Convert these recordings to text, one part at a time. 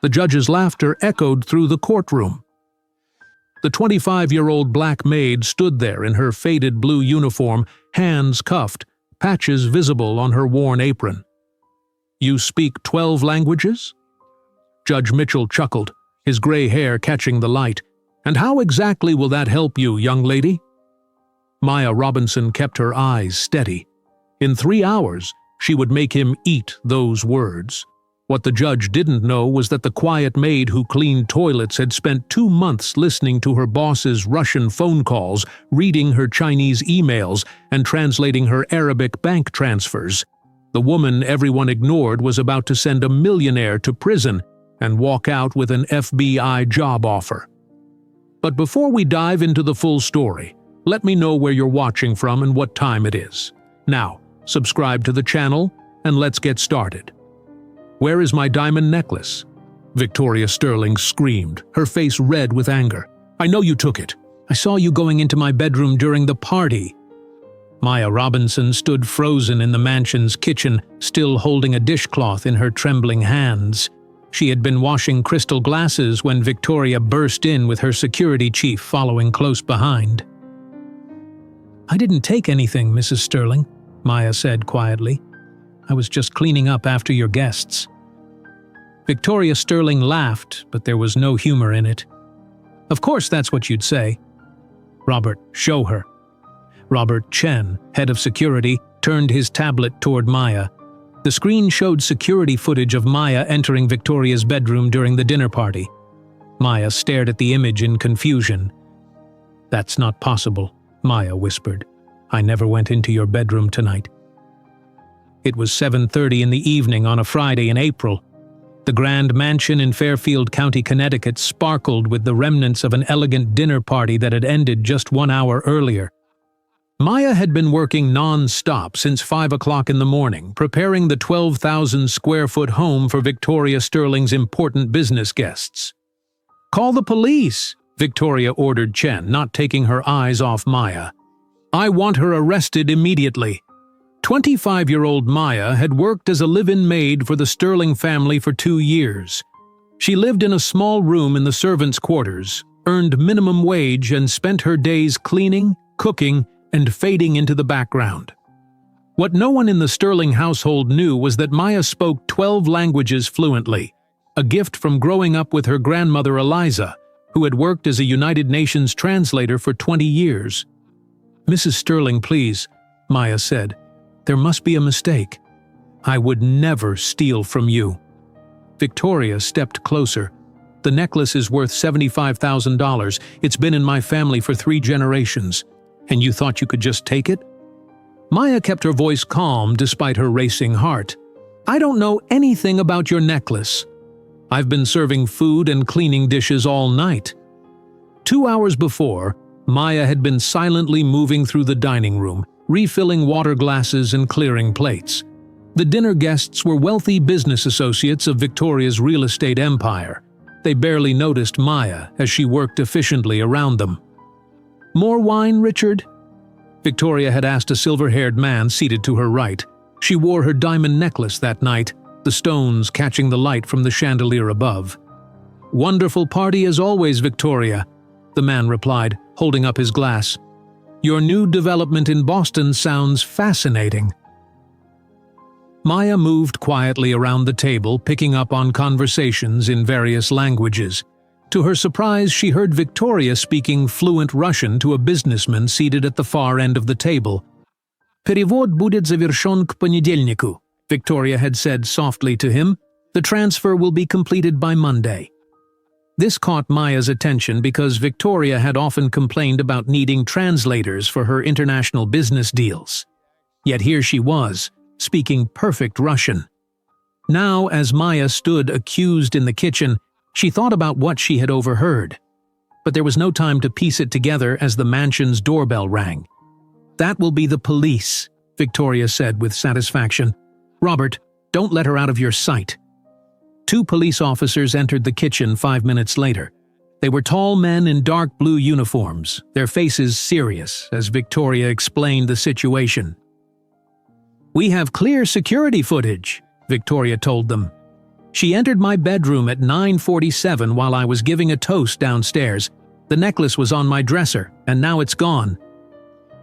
The judge's laughter echoed through the courtroom. The 25-year-old black maid stood there in her faded blue uniform, hands cuffed, patches visible on her worn apron. "You speak 12 languages?" Judge Mitchell chuckled, his gray hair catching the light. "And how exactly will that help you, young lady?" Maya Robinson kept her eyes steady. In 3 hours, she would make him eat those words. What the judge didn't know was that the quiet maid who cleaned toilets had spent 2 months listening to her boss's Russian phone calls, reading her Chinese emails, and translating her Arabic bank transfers. The woman everyone ignored was about to send a millionaire to prison and walk out with an FBI job offer. But before we dive into the full story, let me know where you're watching from and what time it is. Now, subscribe to the channel and let's get started. "Where is my diamond necklace?" Victoria Sterling screamed, her face red with anger. "I know you took it. I saw you going into my bedroom during the party." Maya Robinson stood frozen in the mansion's kitchen, still holding a dishcloth in her trembling hands. She had been washing crystal glasses when Victoria burst in with her security chief following close behind. "I didn't take anything, Mrs. Sterling," Maya said quietly. "I was just cleaning up after your guests." Victoria Sterling laughed, but there was no humor in it. "Of course that's what you'd say." "Robert, show her." Robert Chen, head of security, turned his tablet toward Maya. The screen showed security footage of Maya entering Victoria's bedroom during the dinner party. Maya stared at the image in confusion. "That's not possible," Maya whispered. "I never went into your bedroom tonight." It was 7:30 in the evening on a Friday in April. The grand mansion in Fairfield County, Connecticut sparkled with the remnants of an elegant dinner party that had ended just 1 hour earlier. Maya had been working non-stop since 5 o'clock in the morning, preparing the 12,000-square-foot home for Victoria Sterling's important business guests. "Call the police," Victoria ordered Chen, not taking her eyes off Maya. "I want her arrested immediately." 25-year-old Maya had worked as a live-in maid for the Sterling family for 2 years. She lived in a small room in the servants' quarters, earned minimum wage, and spent her days cleaning, cooking, and fading into the background. What no one in the Sterling household knew was that Maya spoke 12 languages fluently, a gift from growing up with her grandmother Eliza, who had worked as a United Nations translator for 20 years. "Mrs. Sterling, please," Maya said. "There must be a mistake. I would never steal from you." Victoria stepped closer. "The necklace is worth $75,000. It's been in my family for 3 generations. And you thought you could just take it?" Maya kept her voice calm despite her racing heart. "I don't know anything about your necklace. I've been serving food and cleaning dishes all night." 2 hours before, Maya had been silently moving through the dining room, refilling water glasses and clearing plates. The dinner guests were wealthy business associates of Victoria's real estate empire. They barely noticed Maya as she worked efficiently around them. "More wine, Richard?" Victoria had asked a silver-haired man seated to her right. She wore her diamond necklace that night, the stones catching the light from the chandelier above. "Wonderful party as always, Victoria," the man replied, holding up his glass. "Your new development in Boston sounds fascinating." Maya moved quietly around the table, picking up on conversations in various languages. To her surprise, she heard Victoria speaking fluent Russian to a businessman seated at the far end of the table. "Перевод будет завершен к понедельнику," Victoria had said softly to him. "The transfer will be completed by Monday." This caught Maya's attention because Victoria had often complained about needing translators for her international business deals. Yet here she was, speaking perfect Russian. Now, as Maya stood accused in the kitchen, she thought about what she had overheard. But there was no time to piece it together as the mansion's doorbell rang. "That will be the police," Victoria said with satisfaction. "Robert, don't let her out of your sight." 2 police officers entered the kitchen 5 minutes later. They were tall men in dark blue uniforms, their faces serious, as Victoria explained the situation. "We have clear security footage," Victoria told them. She entered my bedroom at 9:47 while I was giving a toast downstairs. The necklace was on my dresser, and now it's gone."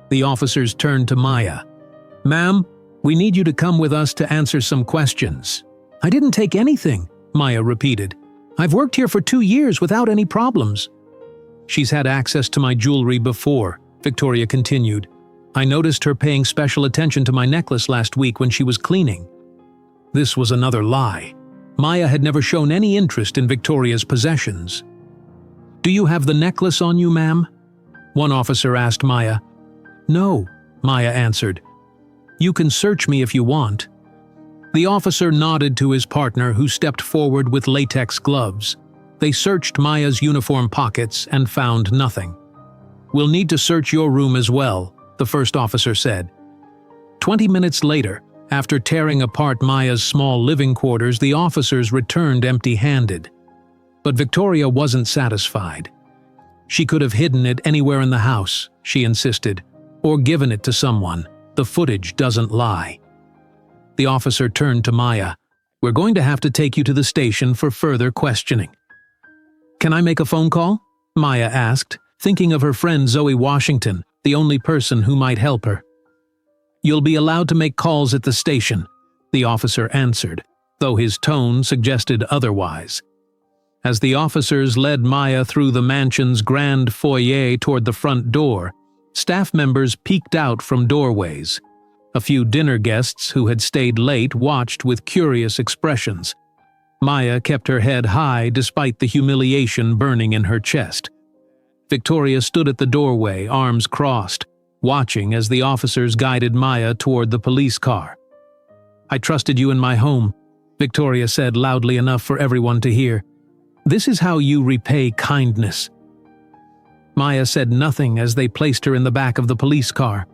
The officers turned to Maya. "Ma'am, we need you to come with us to answer some questions." "I didn't take anything," Maya repeated. "I've worked here for 2 years without any problems." "She's had access to my jewelry before," Victoria continued. "I noticed her paying special attention to my necklace last week when she was cleaning." This was another lie. Maya had never shown any interest in Victoria's possessions. "Do you have the necklace on you, ma'am?" one officer asked Maya. "No," Maya answered. "You can search me if you want." The officer nodded to his partner, who stepped forward with latex gloves. They searched Maya's uniform pockets and found nothing. "We'll need to search your room as well," the first officer said. 20 minutes later, after tearing apart Maya's small living quarters, the officers returned empty-handed. But Victoria wasn't satisfied. "She could have hidden it anywhere in the house," she insisted, "or given it to someone. The footage doesn't lie." The officer turned to Maya. "We're going to have to take you to the station for further questioning." "Can I make a phone call?" Maya asked, thinking of her friend Zoe Washington, the only person who might help her. "You'll be allowed to make calls at the station," the officer answered, though his tone suggested otherwise. As the officers led Maya through the mansion's grand foyer toward the front door, staff members peeked out from doorways. A few dinner guests who had stayed late watched with curious expressions. Maya kept her head high despite the humiliation burning in her chest. Victoria stood at the doorway, arms crossed, watching as the officers guided Maya toward the police car. "I trusted you in my home," Victoria said loudly enough for everyone to hear. "This is how you repay kindness." Maya said nothing as they placed her in the back of the police car.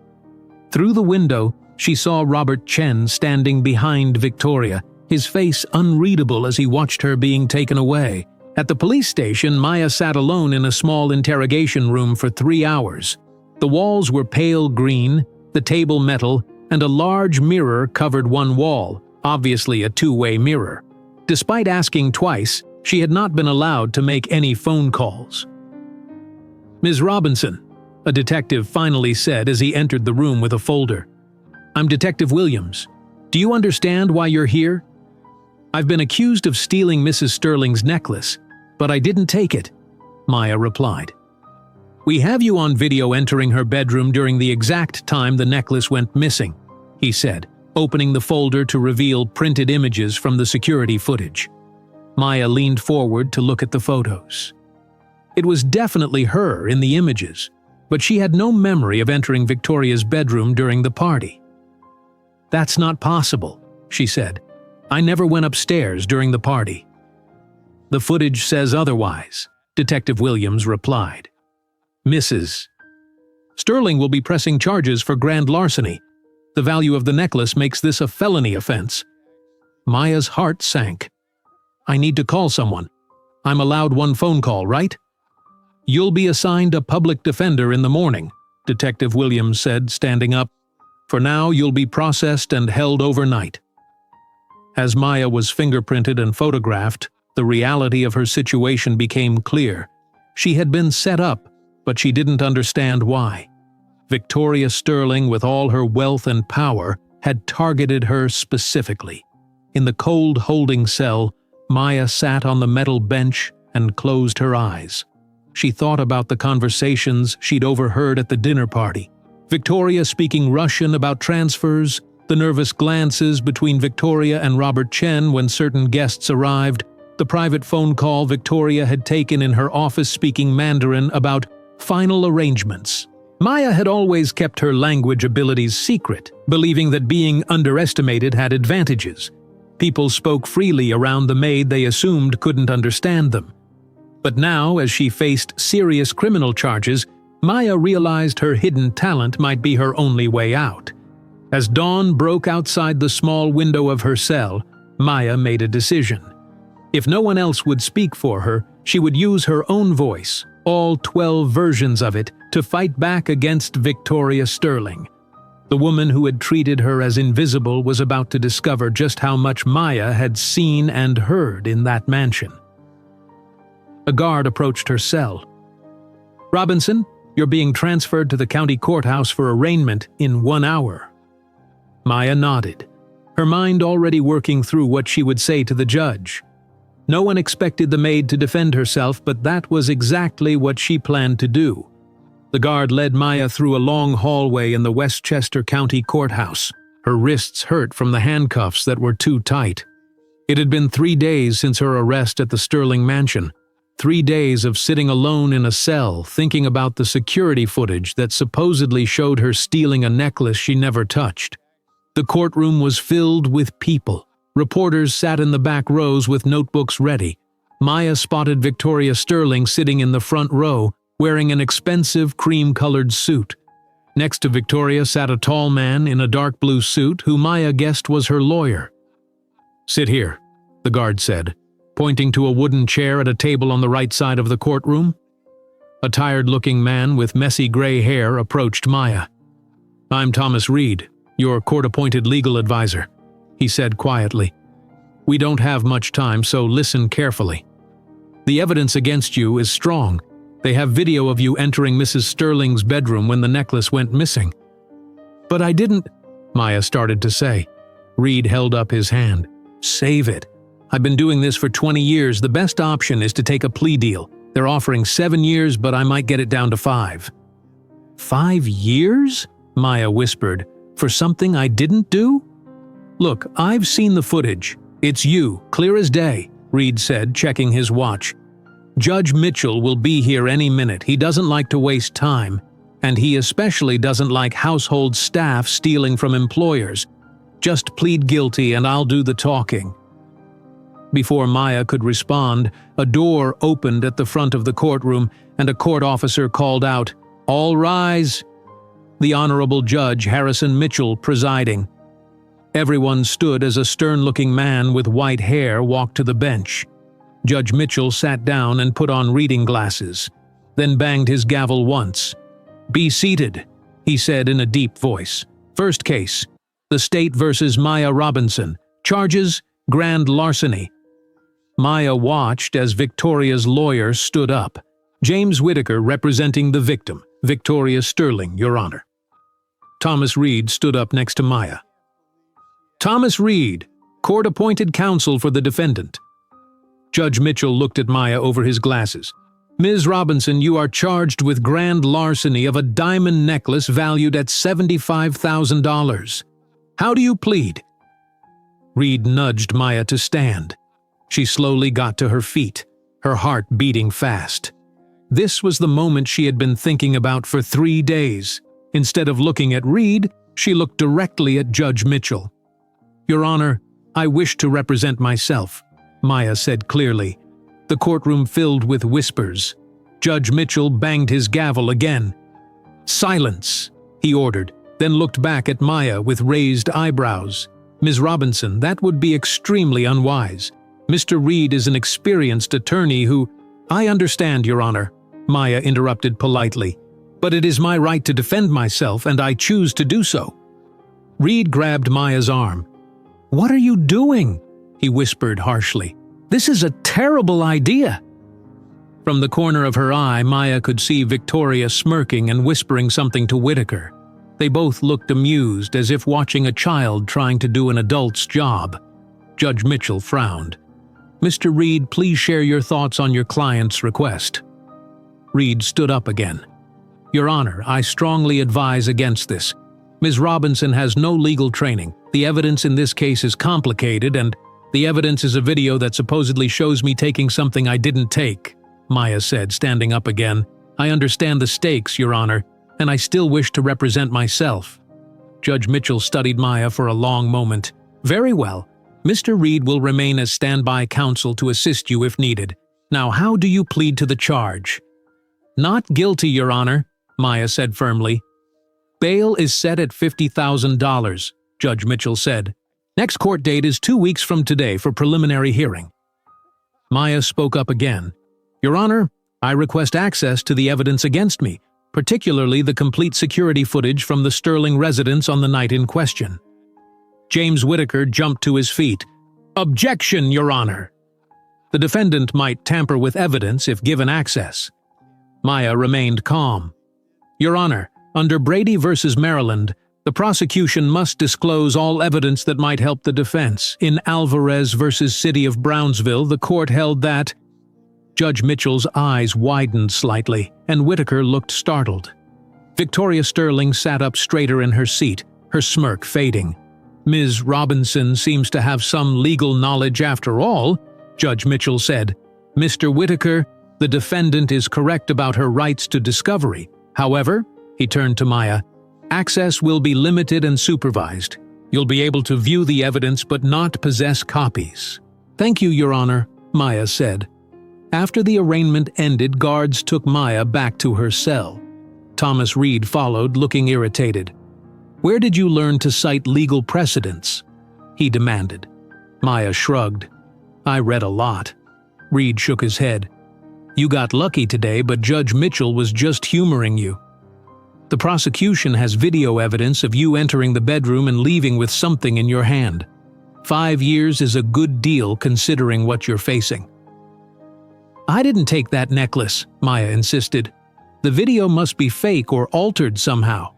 Through the window, she saw Robert Chen standing behind Victoria, his face unreadable as he watched her being taken away. At the police station, Maya sat alone in a small interrogation room for 3 hours. The walls were pale green, the table metal, and a large mirror covered one wall, obviously a two-way mirror. Despite asking twice, she had not been allowed to make any phone calls. "Ms. Robinson," a detective finally said as he entered the room with a folder. "I'm Detective Williams. Do you understand why you're here?" "I've been accused of stealing Mrs. Sterling's necklace, but I didn't take it," Maya replied. "We have you on video entering her bedroom during the exact time the necklace went missing," he said, opening the folder to reveal printed images from the security footage. Maya leaned forward to look at the photos. It was definitely her in the images, but she had no memory of entering Victoria's bedroom during the party. "That's not possible," she said. "I never went upstairs during the party." "The footage says otherwise," Detective Williams replied. "Mrs. Sterling will be pressing charges for grand larceny. The value of the necklace makes this a felony offense." Maya's heart sank. "I need to call someone. I'm allowed one phone call, right?" "You'll be assigned a public defender in the morning," Detective Williams said, standing up. "For now, you'll be processed and held overnight." As Maya was fingerprinted and photographed, the reality of her situation became clear. She had been set up, but she didn't understand why. Victoria Sterling, with all her wealth and power, had targeted her specifically. In the cold holding cell, Maya sat on the metal bench and closed her eyes. She thought about the conversations she'd overheard at the dinner party. Victoria speaking Russian about transfers, the nervous glances between Victoria and Robert Chen when certain guests arrived, the private phone call Victoria had taken in her office speaking Mandarin about final arrangements. Maya had always kept her language abilities secret, believing that being underestimated had advantages. People spoke freely around the maid they assumed couldn't understand them. But now, as she faced serious criminal charges, Maya realized her hidden talent might be her only way out. As dawn broke outside the small window of her cell, Maya made a decision. If no one else would speak for her, she would use her own voice, all 12 versions of it, to fight back against Victoria Sterling. The woman who had treated her as invisible was about to discover just how much Maya had seen and heard in that mansion. A guard approached her cell. "Robinson, you're being transferred to the county courthouse for arraignment in 1 hour." Maya nodded, her mind already working through what she would say to the judge. No one expected the maid to defend herself, but that was exactly what she planned to do. The guard led Maya through a long hallway in the Westchester County Courthouse. Her wrists hurt from the handcuffs that were too tight. It had been 3 days since her arrest at the Sterling Mansion. 3 days of sitting alone in a cell, thinking about the security footage that supposedly showed her stealing a necklace she never touched. The courtroom was filled with people. Reporters sat in the back rows with notebooks ready. Maya spotted Victoria Sterling sitting in the front row, wearing an expensive cream-colored suit. Next to Victoria sat a tall man in a dark blue suit who Maya guessed was her lawyer. "Sit here," the guard said, pointing to a wooden chair at a table on the right side of the courtroom. A tired-looking man with messy gray hair approached Maya. "I'm Thomas Reed, your court-appointed legal advisor," he said quietly. "We don't have much time, so listen carefully. The evidence against you is strong. They have video of you entering Mrs. Sterling's bedroom when the necklace went missing." "But I didn't," Maya started to say. Reed held up his hand. "Save it. I've been doing this for 20 years. The best option is to take a plea deal. They're offering 7 years, but I might get it down to 5. 5 years? Maya whispered. "For something I didn't do?" "Look, I've seen the footage. It's you, clear as day," Reed said, checking his watch. "Judge Mitchell will be here any minute. He doesn't like to waste time, and he especially doesn't like household staff stealing from employers. Just plead guilty and I'll do the talking." Before Maya could respond, a door opened at the front of the courtroom and a court officer called out, "All rise." The Honorable Judge Harrison Mitchell presiding. Everyone stood as a stern-looking man with white hair walked to the bench. Judge Mitchell sat down and put on reading glasses, then banged his gavel once. "Be seated," he said in a deep voice. "First case, the State versus Maya Robinson. Charges, grand larceny." Maya watched as Victoria's lawyer stood up. "James Whitaker representing the victim, Victoria Sterling, Your Honor." Thomas Reed stood up next to Maya. "Thomas Reed, court-appointed counsel for the defendant." Judge Mitchell looked at Maya over his glasses. "Ms. Robinson, you are charged with grand larceny of a diamond necklace valued at $75,000. How do you plead?" Reed nudged Maya to stand. She slowly got to her feet, her heart beating fast. This was the moment she had been thinking about for 3 days. Instead of looking at Reed, she looked directly at Judge Mitchell. "Your Honor, I wish to represent myself," Maya said clearly. The courtroom filled with whispers. Judge Mitchell banged his gavel again. "Silence," he ordered, then looked back at Maya with raised eyebrows. "Ms. Robinson, that would be extremely unwise. Mr. Reed is an experienced attorney who—" "I understand, Your Honor," Maya interrupted politely. "But it is my right to defend myself, and I choose to do so." Reed grabbed Maya's arm. "What are you doing?" he whispered harshly. "This is a terrible idea." From the corner of her eye, Maya could see Victoria smirking and whispering something to Whitaker. They both looked amused, as if watching a child trying to do an adult's job. Judge Mitchell frowned. "Mr. Reed, please share your thoughts on your client's request." Reed stood up again. "Your Honor, I strongly advise against this. Ms. Robinson has no legal training. The evidence in this case is complicated, and the evidence is a video that supposedly shows me taking something I didn't take," Maya said, standing up again. "I understand the stakes, Your Honor, and I still wish to represent myself." Judge Mitchell studied Maya for a long moment. "Very well. Mr. Reed will remain as standby counsel to assist you if needed. Now, how do you plead to the charge?" "Not guilty, Your Honor," Maya said firmly. "Bail is set at $50,000, Judge Mitchell said. "Next court date is 2 weeks from today for preliminary hearing." Maya spoke up again. "Your Honor, I request access to the evidence against me. particularly the complete security footage from the Sterling residence on the night in question. James Whitaker jumped to his feet. "Objection, Your Honor!" The defendant might tamper with evidence if given access. Maya remained calm. "Your Honor, under Brady v. Maryland, the prosecution must disclose all evidence that might help the defense. In Alvarez v. City of Brownsville, the court held that—" Judge Mitchell's eyes widened slightly, and Whitaker looked startled. Victoria Sterling sat up straighter in her seat, her smirk fading. "Ms. Robinson seems to have some legal knowledge after all," Judge Mitchell said. "Mr. Whitaker, the defendant is correct about her rights to discovery. However," he turned to Maya, "access will be limited and supervised. You'll be able to view the evidence but not possess copies." "Thank you, Your Honor," Maya said. After the arraignment ended, guards took Maya back to her cell. Thomas Reed followed, looking irritated. "Where did you learn to cite legal precedents?" he demanded. Maya shrugged. "I read a lot." Reed shook his head. "You got lucky today, but Judge Mitchell was just humoring you. The prosecution has video evidence of you entering the bedroom and leaving with something in your hand. 5 years is a good deal considering what you're facing." "I didn't take that necklace," Maya insisted. "The video must be fake or altered somehow."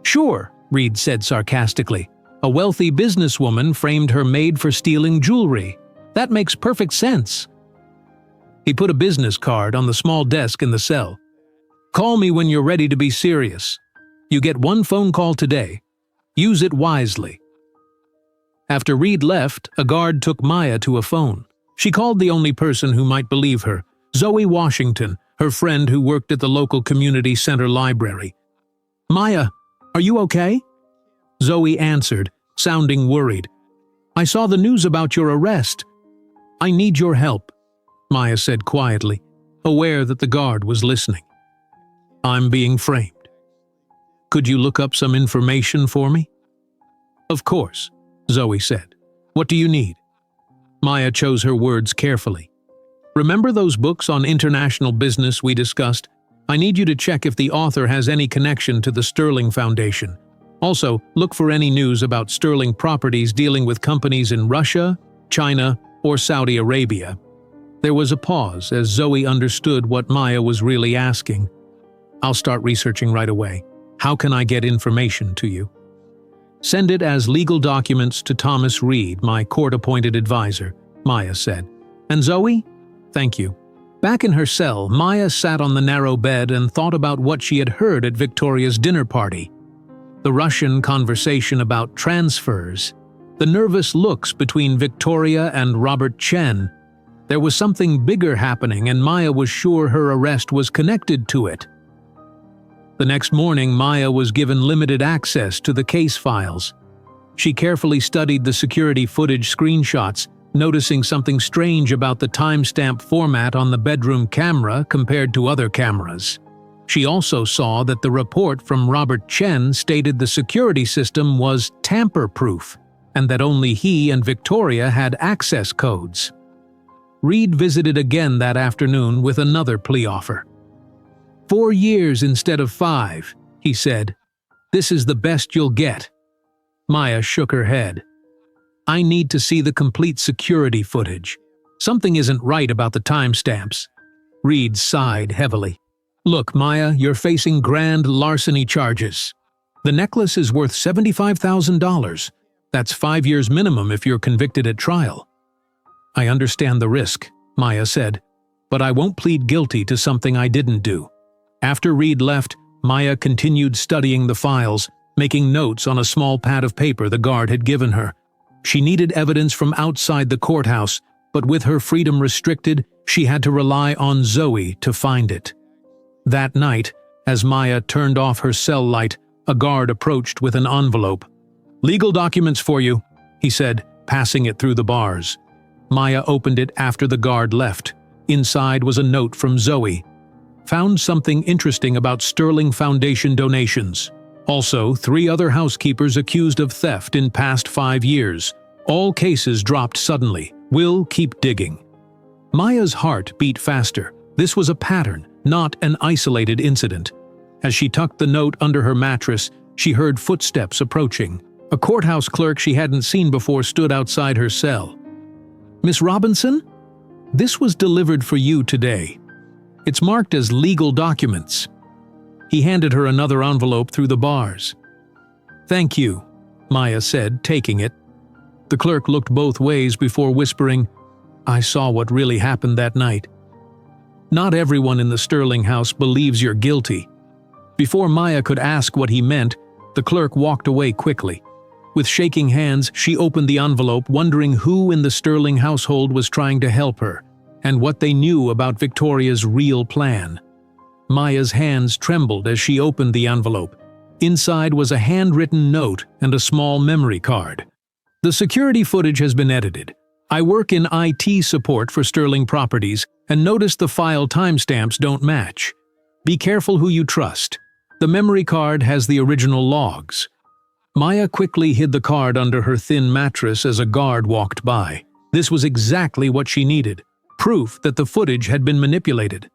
"Sure," Reed said sarcastically. "A wealthy businesswoman framed her maid for stealing jewelry. That makes perfect sense." He put a business card on the small desk in the cell. "Call me when you're ready to be serious. You get 1 phone call today. Use it wisely." After Reed left, a guard took Maya to a phone. She called the only person who might believe her, Zoe Washington, her friend who worked at the local community center library. "Maya, are you okay?" Zoe answered, sounding worried. "I saw the news about your arrest. I need your help," Maya said quietly, aware that the guard was listening. "I'm being framed. Could you look up some information for me?" "Of course," Zoe said. "What do you need?" Maya chose her words carefully. "Remember those books on international business we discussed? I need you to check if the author has any connection to the Sterling Foundation. Also, look for any news about Sterling properties dealing with companies in Russia, China, or Saudi Arabia." There was a pause as Zoe understood what Maya was really asking. "I'll start researching right away. How can I get information to you?" "Send it as legal documents to Thomas Reed, my court-appointed advisor," Maya said. "And Zoe? Thank you." Back in her cell, Maya sat on the narrow bed and thought about what she had heard at Victoria's dinner party. The Russian conversation about transfers, the nervous looks between Victoria and Robert Chen. There was something bigger happening, and Maya was sure her arrest was connected to it. The next morning, Maya was given limited access to the case files. She carefully studied the security footage screenshots, noticing something strange about the timestamp format on the bedroom camera compared to other cameras. She also saw that the report from Robert Chen stated the security system was tamper-proof, and that only he and Victoria had access codes. Reed visited again that afternoon with another plea offer. 4 years instead of 5, he said. "This is the best you'll get." Maya shook her head. "I need to see the complete security footage. Something isn't right about the timestamps." Reed sighed heavily. "Look, Maya, you're facing grand larceny charges. The necklace is worth $75,000. That's 5 years minimum if you're convicted at trial." "I understand the risk," Maya said, "but I won't plead guilty to something I didn't do." After Reed left, Maya continued studying the files, making notes on a small pad of paper the guard had given her. She needed evidence from outside the courthouse, but with her freedom restricted, she had to rely on Zoe to find it. That night, as Maya turned off her cell light, a guard approached with an envelope. "Legal documents for you," he said, passing it through the bars. Maya opened it after the guard left. Inside was a note from Zoe. "Found something interesting about Sterling Foundation donations. Also, 3 other housekeepers accused of theft in past 5 years. All cases dropped suddenly. Will keep digging." Maya's heart beat faster. This was a pattern, not an isolated incident. As she tucked the note under her mattress, she heard footsteps approaching. A courthouse clerk she hadn't seen before stood outside her cell. "Miss Robinson? This was delivered for you today. It's marked as legal documents." He handed her another envelope through the bars. "Thank you," Maya said, taking it. The clerk looked both ways before whispering, "I saw what really happened that night." Not everyone in the Sterling house believes you're guilty. Before Maya could ask what he meant, the clerk walked away quickly. With shaking hands, she opened the envelope, wondering who in the Sterling household was trying to help her, and what they knew about Victoria's real plan. Maya's hands trembled as she opened the envelope. Inside was a handwritten note and a small memory card. "The security footage has been edited. I work in IT support for Sterling Properties and noticed the file timestamps don't match. Be careful who you trust. The memory card has the original logs." Maya quickly hid the card under her thin mattress as a guard walked by. This was exactly what she needed, proof that the footage had been manipulated.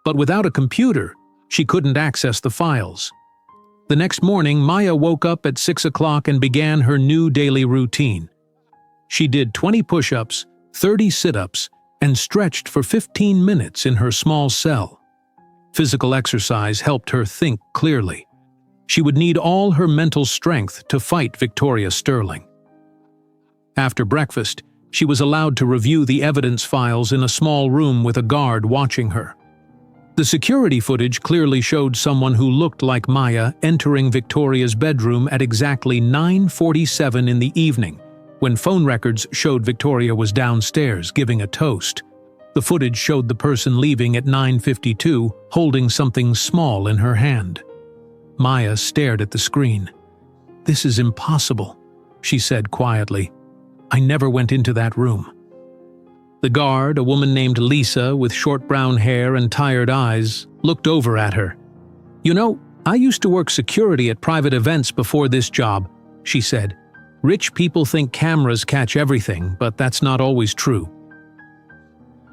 But without a computer, she couldn't access the files. The next morning, Maya woke up at 6 o'clock and began her new daily routine. She did 20 push-ups, 30 sit-ups, and stretched for 15 minutes in her small cell. Physical exercise helped her think clearly. She would need all her mental strength to fight Victoria Sterling. After breakfast, she was allowed to review the evidence files in a small room with a guard watching her. The security footage clearly showed someone who looked like Maya entering Victoria's bedroom at exactly 9:47 in the evening, when phone records showed Victoria was downstairs giving a toast. The footage showed the person leaving at 9:52, holding something small in her hand. Maya stared at the screen. "This is impossible," she said quietly. "I never went into that room." The guard, a woman named Lisa with short brown hair and tired eyes, looked over at her. "You know, I used to work security at private events before this job," she said. "Rich people think cameras catch everything, but that's not always true."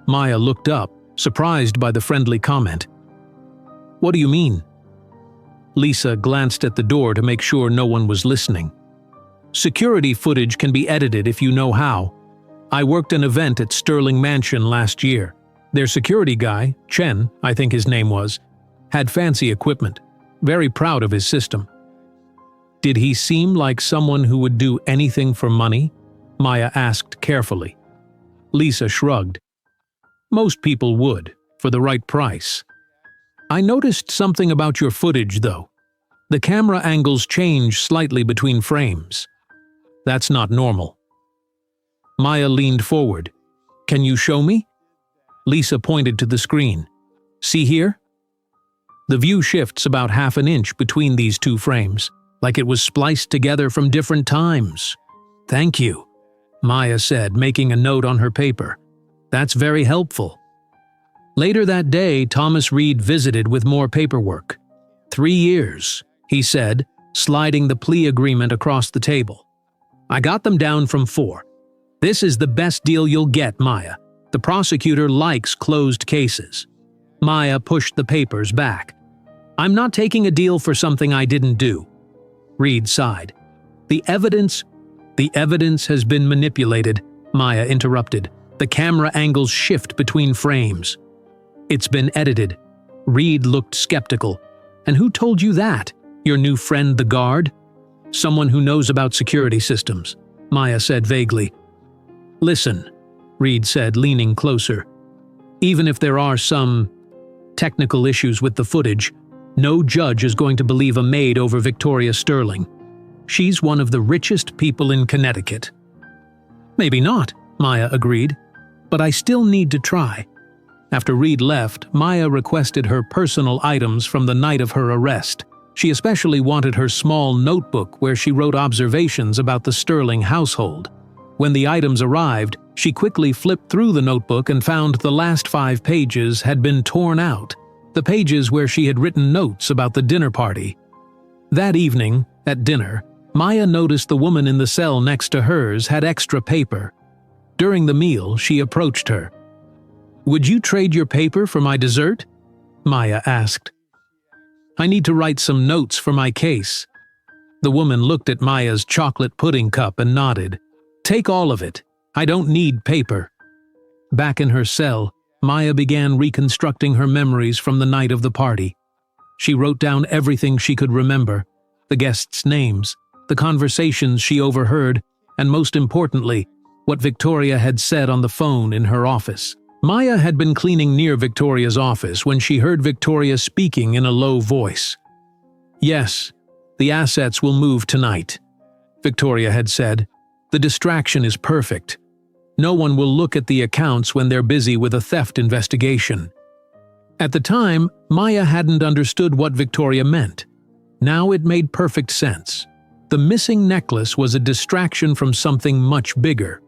Maya looked up, surprised by the friendly comment. "What do you mean?" Lisa glanced at the door to make sure no one was listening. "Security footage can be edited if you know how. I worked an event at Sterling Mansion last year. Their security guy, Chen, I think his name was, had fancy equipment. Very proud of his system." "Did he seem like someone who would do anything for money?" Maya asked carefully. Lisa shrugged. "Most people would, for the right price. I noticed something about your footage, though. The camera angles change slightly between frames. That's not normal." Maya leaned forward. "Can you show me?" Lisa pointed to the screen. "See here?" The view shifts about half an inch between these two frames, like it was spliced together from different times. "Thank you," Maya said, making a note on her paper. "That's very helpful." Later that day, Thomas Reed visited with more paperwork. 3 years, he said, sliding the plea agreement across the table. "I got them down from 4. This is the best deal you'll get, Maya. The prosecutor likes closed cases." Maya pushed the papers back. "I'm not taking a deal for something I didn't do." Reed sighed. The evidence has been manipulated," Maya interrupted. "The camera angles shift between frames." "It's been edited." Reed looked skeptical. "And who told you that? Your new friend, the guard?" "Someone who knows about security systems," Maya said vaguely. "Listen," Reed said, leaning closer. "Even if there are some technical issues with the footage, no judge is going to believe a maid over Victoria Sterling. She's one of the richest people in Connecticut." "Maybe not," Maya agreed. "But I still need to try." After Reed left, Maya requested her personal items from the night of her arrest. She especially wanted her small notebook where she wrote observations about the Sterling household. When the items arrived, she quickly flipped through the notebook and found the last 5 pages had been torn out, the pages where she had written notes about the dinner party. That evening, at dinner, Maya noticed the woman in the cell next to hers had extra paper. During the meal, she approached her. "Would you trade your paper for my dessert?" Maya asked. I need to write some notes for my case." The woman looked at Maya's chocolate pudding cup and nodded. "Take all of it. I don't need paper." Back in her cell, Maya began reconstructing her memories from the night of the party. She wrote down everything she could remember, the guests' names, the conversations she overheard, and most importantly, what Victoria had said on the phone in her office. Maya had been cleaning near Victoria's office when she heard Victoria speaking in a low voice. "Yes, the assets will move tonight," Victoria had said. "The distraction is perfect. No one will look at the accounts when they're busy with a theft investigation." At the time, Maya hadn't understood what Victoria meant. Now it made perfect sense. The missing necklace was a distraction from something much bigger.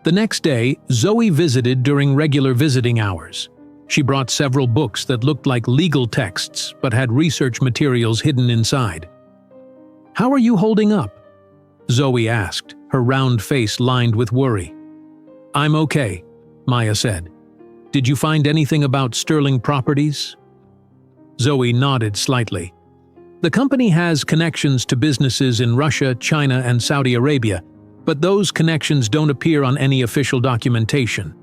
The next day, Zoe visited during regular visiting hours. She brought several books that looked like legal texts but had research materials hidden inside. "How are you holding up?" Zoe asked, her round face lined with worry. "I'm okay," Maya said. "Did you find anything about Sterling Properties?" Zoe nodded slightly. "The company has connections to businesses in Russia, China, and Saudi Arabia, but those connections don't appear on any official documentation.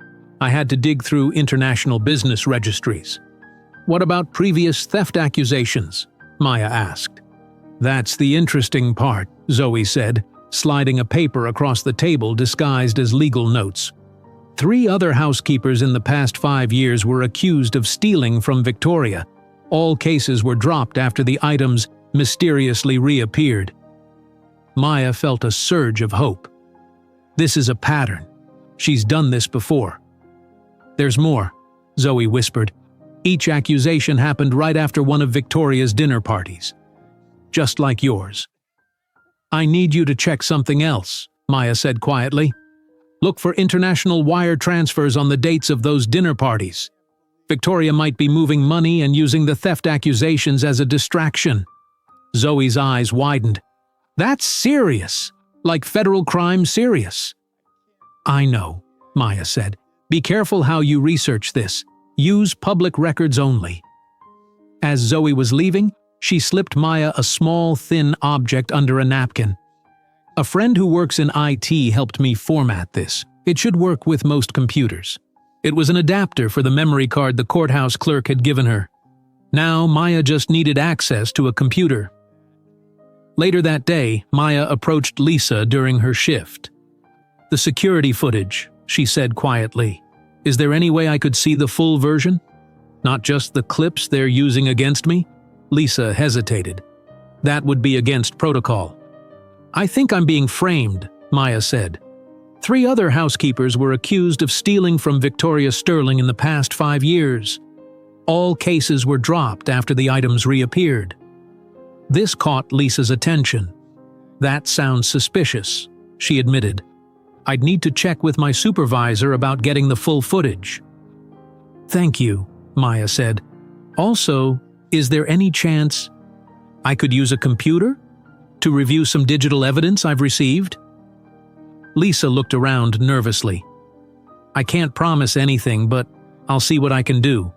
I had to dig through international business registries." "What about previous theft accusations?" Maya asked. "That's the interesting part," Zoe said, sliding a paper across the table disguised as legal notes. 3 other housekeepers in the past 5 years were accused of stealing from Victoria. All cases were dropped after the items mysteriously reappeared. Maya felt a surge of hope. This is a pattern. She's done this before. "There's more," Zoe whispered. "Each accusation happened right after one of Victoria's dinner parties. Just like yours." "I need you to check something else," Maya said quietly. "Look for international wire transfers on the dates of those dinner parties. Victoria might be moving money and using the theft accusations as a distraction." Zoe's eyes widened. "That's serious. Like federal crime serious." "I know," Maya said. "Be careful how you research this. Use public records only." As Zoe was leaving, she slipped Maya a small, thin object under a napkin. "A friend who works in IT helped me format this. It should work with most computers." It was an adapter for the memory card the courthouse clerk had given her. Now Maya just needed access to a computer. Later that day, Maya approached Lisa during her shift. "The security footage," she said quietly. "Is there any way I could see the full version? Not just the clips they're using against me?" Lisa hesitated. "That would be against protocol." "I think I'm being framed," Maya said. 3 other housekeepers were accused of stealing from Victoria Sterling in the past 5 years. All cases were dropped after the items reappeared. This caught Lisa's attention. "That sounds suspicious," she admitted. "I'd need to check with my supervisor about getting the full footage." "Thank you," Maya said. "Also, is there any chance I could use a computer to review some digital evidence I've received?" Lisa looked around nervously. "I can't promise anything, but I'll see what I can do.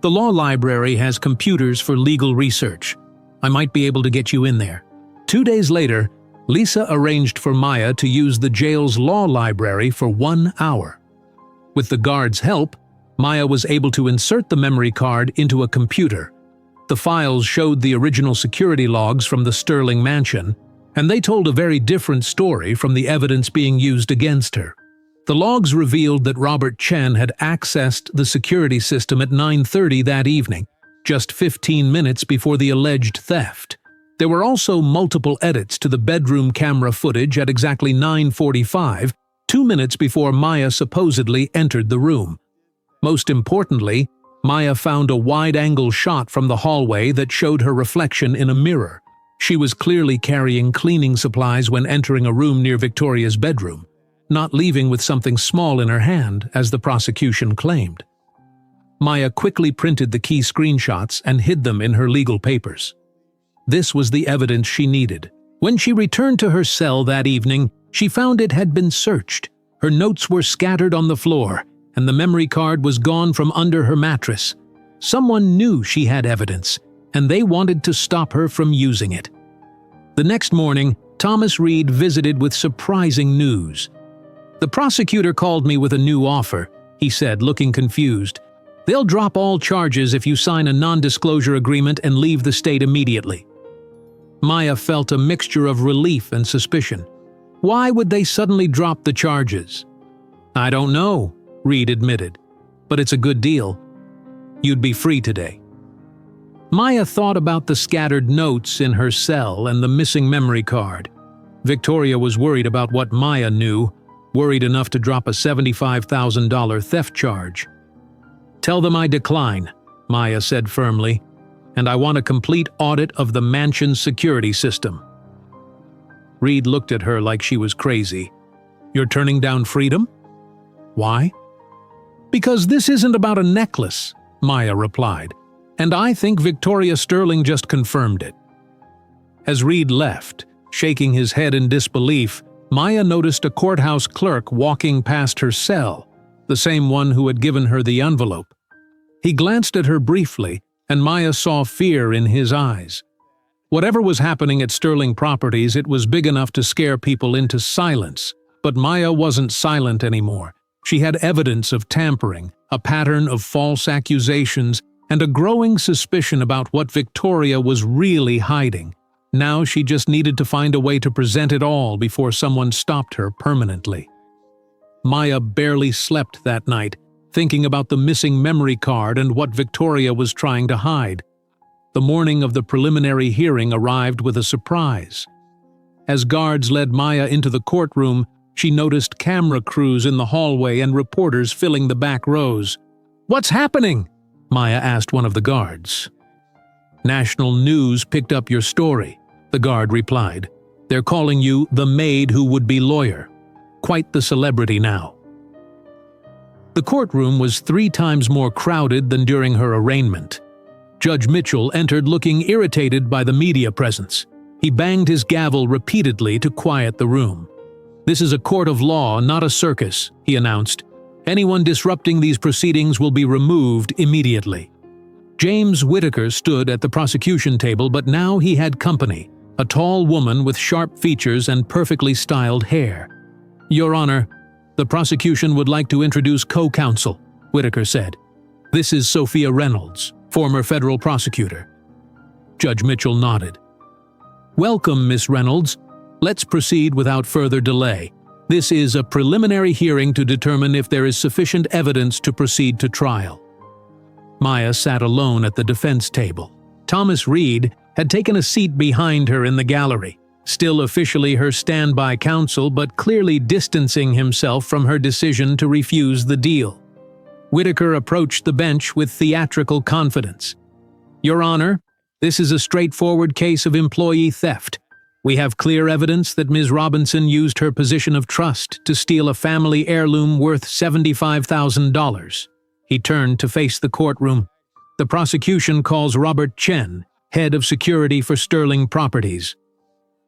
The law library has computers for legal research. I might be able to get you in there." 2 days later, Lisa arranged for Maya to use the jail's law library for 1 hour. With the guard's help, Maya was able to insert the memory card into a computer. The files showed the original security logs from the Sterling mansion, and they told a very different story from the evidence being used against her. The logs revealed that Robert Chen had accessed the security system at 9:30 that evening, just 15 minutes before the alleged theft. There were also multiple edits to the bedroom camera footage at exactly 9:45, 2 minutes before Maya supposedly entered the room. Most importantly, Maya found a wide-angle shot from the hallway that showed her reflection in a mirror. She was clearly carrying cleaning supplies when entering a room near Victoria's bedroom, not leaving with something small in her hand, as the prosecution claimed. Maya quickly printed the key screenshots and hid them in her legal papers. This was the evidence she needed. When she returned to her cell that evening, she found it had been searched. Her notes were scattered on the floor, and the memory card was gone from under her mattress. Someone knew she had evidence, and they wanted to stop her from using it. The next morning, Thomas Reed visited with surprising news. "The prosecutor called me with a new offer," he said, looking confused. "They'll drop all charges if you sign a non-disclosure agreement and leave the state immediately." Maya felt a mixture of relief and suspicion. Why would they suddenly drop the charges? "I don't know," Reed admitted, "but it's a good deal. You'd be free today." Maya thought about the scattered notes in her cell and the missing memory card. Victoria was worried about what Maya knew, worried enough to drop a $75,000 theft charge. "Tell them I decline," Maya said firmly, "and I want a complete audit of the mansion's security system." Reed looked at her like she was crazy. "You're turning down freedom?" "Why?" "Because this isn't about a necklace," Maya replied, "and I think Victoria Sterling just confirmed it." As Reed left, shaking his head in disbelief, Maya noticed a courthouse clerk walking past her cell, the same one who had given her the envelope. He glanced at her briefly, and Maya saw fear in his eyes. Whatever was happening at Sterling Properties, it was big enough to scare people into silence. But Maya wasn't silent anymore. She had evidence of tampering, a pattern of false accusations, and a growing suspicion about what Victoria was really hiding. Now she just needed to find a way to present it all before someone stopped her permanently. Maya barely slept that night, thinking about the missing memory card and what Victoria was trying to hide. The morning of the preliminary hearing arrived with a surprise. As guards led Maya into the courtroom, she noticed camera crews in the hallway and reporters filling the back rows. "What's happening?" Maya asked one of the guards. "National news picked up your story," the guard replied. "They're calling you the maid who would be lawyer. Quite the celebrity now." The courtroom was 3 times more crowded than during her arraignment. Judge Mitchell entered looking irritated by the media presence. He banged his gavel repeatedly to quiet the room. "This is a court of law, not a circus," he announced. "Anyone disrupting these proceedings will be removed immediately." James Whitaker stood at the prosecution table, but now he had company, a tall woman with sharp features and perfectly styled hair. "Your Honor, the prosecution would like to introduce co-counsel," Whitaker said. "This is Sophia Reynolds, former federal prosecutor." Judge Mitchell nodded. "Welcome, Miss Reynolds. Let's proceed without further delay. This is a preliminary hearing to determine if there is sufficient evidence to proceed to trial." Maya sat alone at the defense table. Thomas Reed had taken a seat behind her in the gallery, still officially her standby counsel but clearly distancing himself from her decision to refuse the deal. Whitaker approached the bench with theatrical confidence. "Your Honor, this is a straightforward case of employee theft. We have clear evidence that Ms. Robinson used her position of trust to steal a family heirloom worth $75,000. He turned to face the courtroom. "The prosecution calls Robert Chen, head of security for Sterling Properties."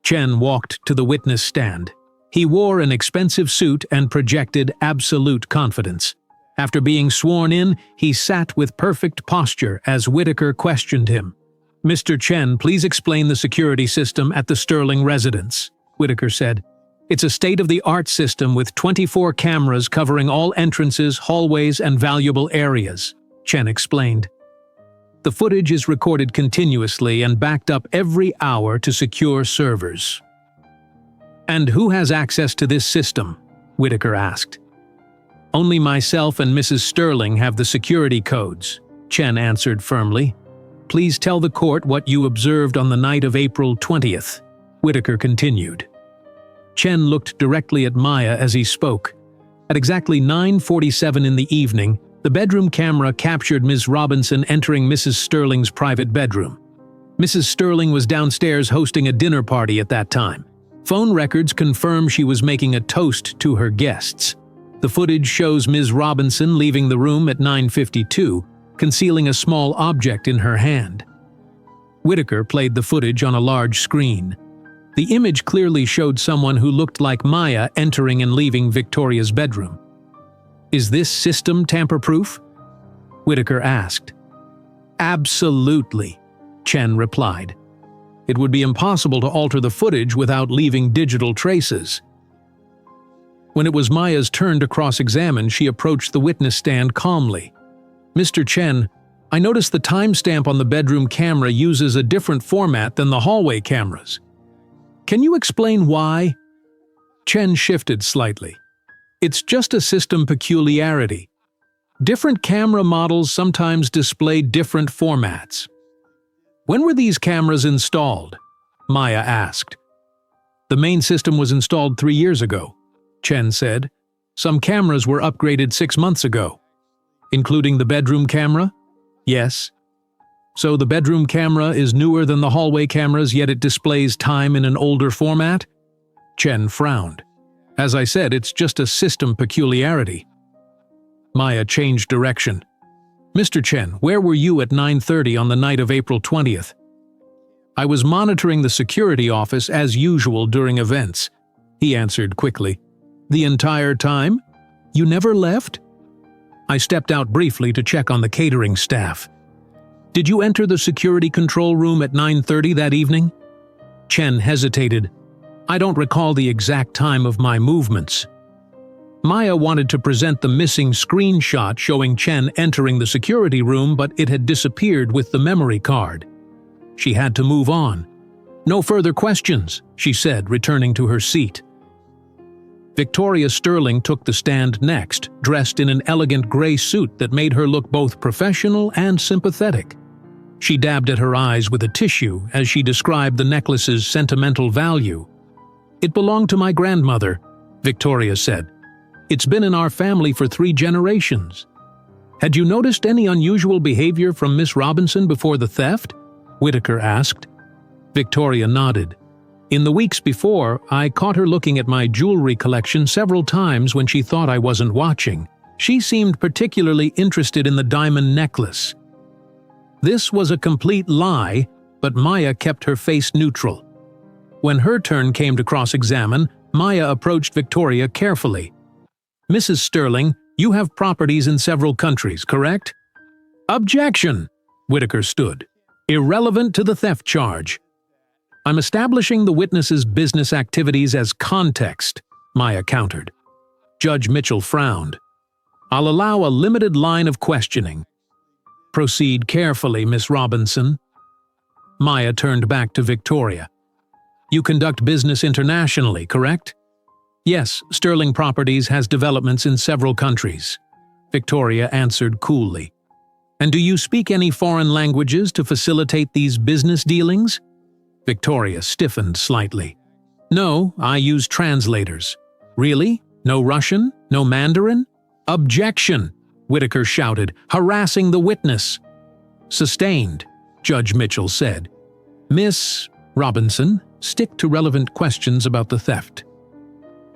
Chen walked to the witness stand. He wore an expensive suit and projected absolute confidence. After being sworn in, he sat with perfect posture as Whitaker questioned him. "Mr. Chen, please explain the security system at the Sterling residence," Whitaker said. "It's a state-of-the-art system with 24 cameras covering all entrances, hallways, and valuable areas," Chen explained. "The footage is recorded continuously and backed up every hour to secure servers." "And who has access to this system?" Whitaker asked. "Only myself and Mrs. Sterling have the security codes," Chen answered firmly. "Please tell the court what you observed on the night of April 20th, Whitaker continued. Chen looked directly at Maya as he spoke. At exactly 9:47 in the evening, the bedroom camera captured Ms. Robinson entering Mrs. Sterling's private bedroom. Mrs. Sterling was downstairs hosting a dinner party at that time. Phone records confirm she was making a toast to her guests. The footage shows Ms. Robinson leaving the room at 9:52, concealing a small object in her hand. Whitaker played the footage on a large screen. The image clearly showed someone who looked like Maya entering and leaving Victoria's bedroom. "Is this system tamper-proof?" Whitaker asked. "Absolutely. Chen replied. It would be impossible to alter the footage without leaving digital traces. When it was Maya's turn to cross-examine, she approached the witness stand calmly. Mr. Chen, I noticed the timestamp on the bedroom camera uses a different format than the hallway cameras. Can you explain why? Chen shifted slightly. It's just a system peculiarity. Different camera models sometimes display different formats. When were these cameras installed? Maya asked. The main system was installed 3 years ago, Chen said. Some cameras were upgraded 6 months ago. Including the bedroom camera? Yes. So the bedroom camera is newer than the hallway cameras, yet it displays time in an older format? Chen frowned. As I said, it's just a system peculiarity. Maya changed direction. Mr. Chen, where were you at 9:30 on the night of April 20th? I was monitoring the security office as usual during events, he answered quickly. The entire time? You never left? I stepped out briefly to check on the catering staff. Did you enter the security control room at 9:30 that evening? Chen hesitated. I don't recall the exact time of my movements. Maya wanted to present the missing screenshot showing Chen entering the security room, but it had disappeared with the memory card. She had to move on. No further questions, she said, returning to her seat. Victoria Sterling took the stand next, dressed in an elegant gray suit that made her look both professional and sympathetic. She dabbed at her eyes with a tissue as she described the necklace's sentimental value. It belonged to my grandmother, Victoria said. It's been in our family for 3 generations. Had you noticed any unusual behavior from Miss Robinson before the theft? Whitaker asked. Victoria nodded. In the weeks before, I caught her looking at my jewelry collection several times when she thought I wasn't watching. She seemed particularly interested in the diamond necklace. This was a complete lie, but Maya kept her face neutral. When her turn came to cross-examine, Maya approached Victoria carefully. Mrs. Sterling, you have properties in several countries, correct? Objection! Whitaker stood. Irrelevant to the theft charge. I'm establishing the witness's business activities as context, Maya countered. Judge Mitchell frowned. I'll allow a limited line of questioning. Proceed carefully, Miss Robinson. Maya turned back to Victoria. You conduct business internationally, correct? Yes, Sterling Properties has developments in several countries. Victoria answered coolly. And do you speak any foreign languages to facilitate these business dealings? Victoria stiffened slightly. No, I use translators. Really? No Russian? No Mandarin? Objection! Whitaker shouted, harassing the witness. Sustained, Judge Mitchell said. Miss Robinson, stick to relevant questions about the theft.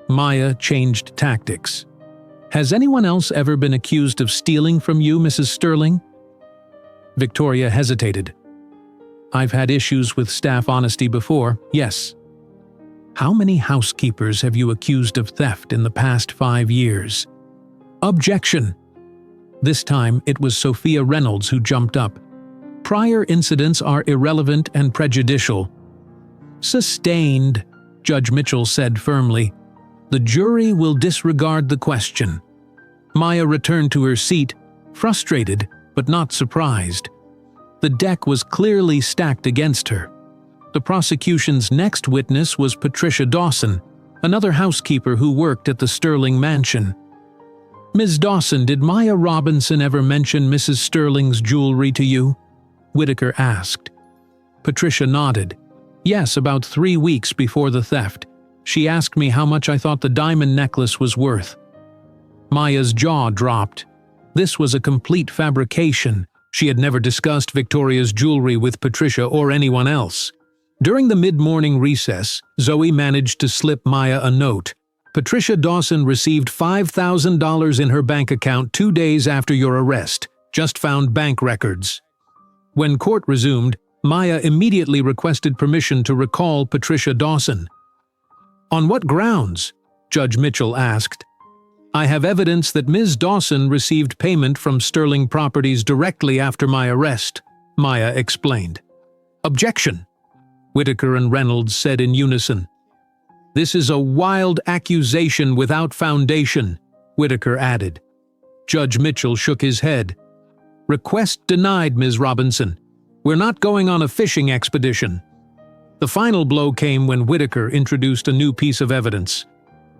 Maya changed tactics. Has anyone else ever been accused of stealing from you, Mrs. Sterling? Victoria hesitated. I've had issues with staff honesty before, yes. How many housekeepers have you accused of theft in the past 5 years? Objection! This time it was Sophia Reynolds who jumped up. Prior incidents are irrelevant and prejudicial. Sustained, Judge Mitchell said firmly. The jury will disregard the question. Maya returned to her seat, frustrated but not surprised. The deck was clearly stacked against her. The prosecution's next witness was Patricia Dawson, another housekeeper who worked at the Sterling mansion. Ms. Dawson, did Maya Robinson ever mention Mrs. Sterling's jewelry to you? Whitaker asked. Patricia nodded. Yes, about 3 weeks before the theft. She asked me how much I thought the diamond necklace was worth. Maya's jaw dropped. This was a complete fabrication. She had never discussed Victoria's jewelry with Patricia or anyone else. During the mid-morning recess, Zoe managed to slip Maya a note. Patricia Dawson received $5,000 in her bank account 2 days after your arrest. Just found bank records. When court resumed, Maya immediately requested permission to recall Patricia Dawson. On what grounds? Judge Mitchell asked. I have evidence that Ms. Dawson received payment from Sterling Properties directly after my arrest, Maya explained. "Objection," Whitaker and Reynolds said in unison. "This is a wild accusation without foundation," Whitaker added. Judge Mitchell shook his head. "Request denied, Ms. Robinson. We're not going on a fishing expedition." The final blow came when Whitaker introduced a new piece of evidence.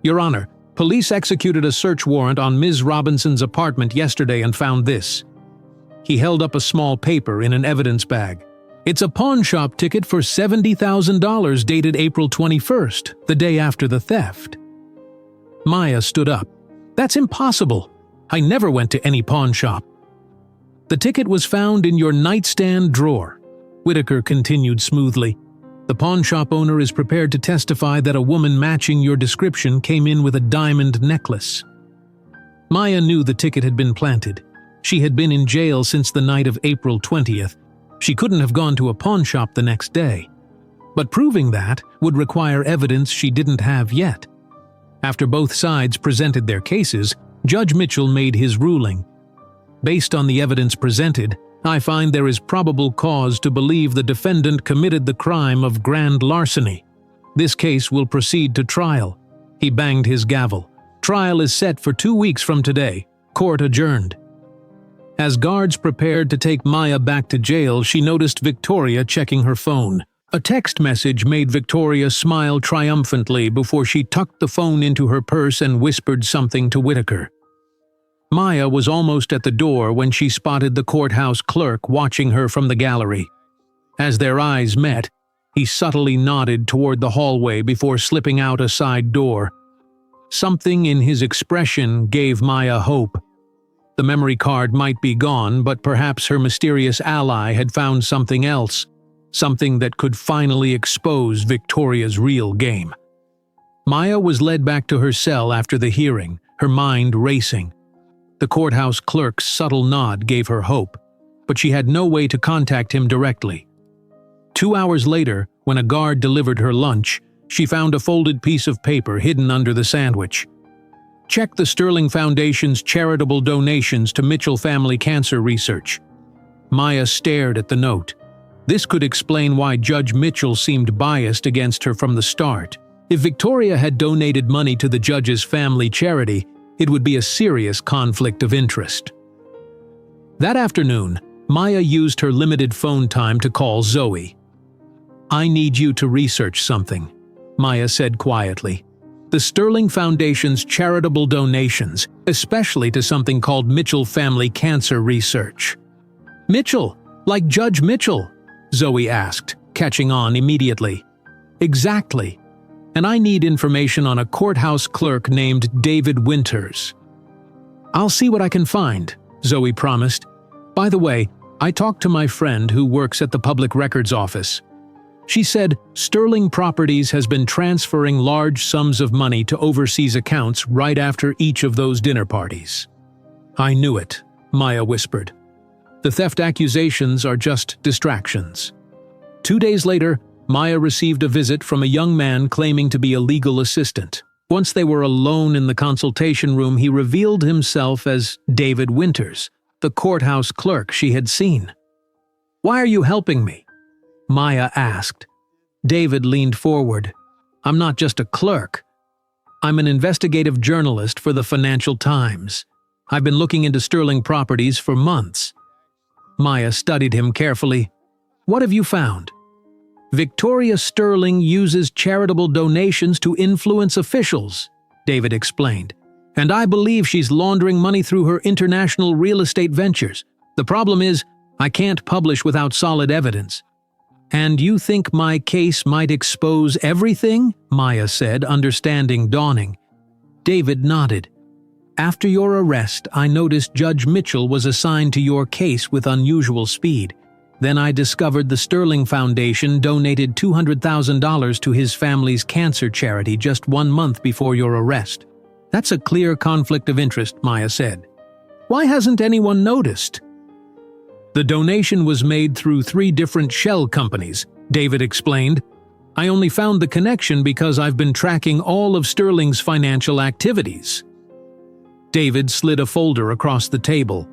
"Your Honor, police executed a search warrant on Ms. Robinson's apartment yesterday and found this." He held up a small paper in an evidence bag. "It's a pawn shop ticket for $70,000 dated April 21st, the day after the theft." Maya stood up. "That's impossible. I never went to any pawn shop." "The ticket was found in your nightstand drawer," Whitaker continued smoothly. "The pawn shop owner is prepared to testify that a woman matching your description came in with a diamond necklace." Maya knew the ticket had been planted. She had been in jail since the night of April 20th. She couldn't have gone to a pawn shop the next day. But proving that would require evidence she didn't have yet. After both sides presented their cases, Judge Mitchell made his ruling. "Based on the evidence presented, I find there is probable cause to believe the defendant committed the crime of grand larceny. This case will proceed to trial." He banged his gavel. "Trial is set for 2 weeks from today. Court adjourned." As guards prepared to take Maya back to jail, she noticed Victoria checking her phone. A text message made Victoria smile triumphantly before she tucked the phone into her purse and whispered something to Whitaker. Maya was almost at the door when she spotted the courthouse clerk watching her from the gallery. As their eyes met, he subtly nodded toward the hallway before slipping out a side door. Something in his expression gave Maya hope. The memory card might be gone, but perhaps her mysterious ally had found something else, something that could finally expose Victoria's real game. Maya was led back to her cell after the hearing, her mind racing. The courthouse clerk's subtle nod gave her hope, but she had no way to contact him directly. 2 hours later, when a guard delivered her lunch, she found a folded piece of paper hidden under the sandwich. "Check the Sterling Foundation's charitable donations to Mitchell Family Cancer Research." Maya stared at the note. This could explain why Judge Mitchell seemed biased against her from the start. If Victoria had donated money to the judge's family charity, it would be a serious conflict of interest. That afternoon, Maya used her limited phone time to call Zoe. "I need you to research something," Maya said quietly. "The Sterling Foundation's charitable donations, especially to something called Mitchell Family Cancer Research." "Mitchell? Like Judge Mitchell?" Zoe asked, catching on immediately. "Exactly. And I need information on a courthouse clerk named David Winters." "I'll see what I can find," Zoe promised. "By the way, I talked to my friend who works at the Public Records Office. She said Sterling Properties has been transferring large sums of money to overseas accounts right after each of those dinner parties." "I knew it," Maya whispered. "The theft accusations are just distractions." 2 days later, Maya received a visit from a young man claiming to be a legal assistant. Once they were alone in the consultation room, he revealed himself as David Winters, the courthouse clerk she had seen. "Why are you helping me?" Maya asked. David leaned forward. "I'm not just a clerk. I'm an investigative journalist for the Financial Times. I've been looking into Sterling Properties for months." Maya studied him carefully. "What have you found?" "Victoria Sterling uses charitable donations to influence officials," David explained. "And I believe she's laundering money through her international real estate ventures. The problem is, I can't publish without solid evidence." "And you think my case might expose everything?" Maya said, understanding dawning. David nodded. "After your arrest, I noticed Judge Mitchell was assigned to your case with unusual speed. Then I discovered the Sterling Foundation donated $200,000 to his family's cancer charity just 1 month before your arrest. That's a clear conflict of interest," Maya said. "Why hasn't anyone noticed?" "The donation was made through 3 different shell companies," David explained. "I only found the connection because I've been tracking all of Sterling's financial activities." David slid a folder across the table.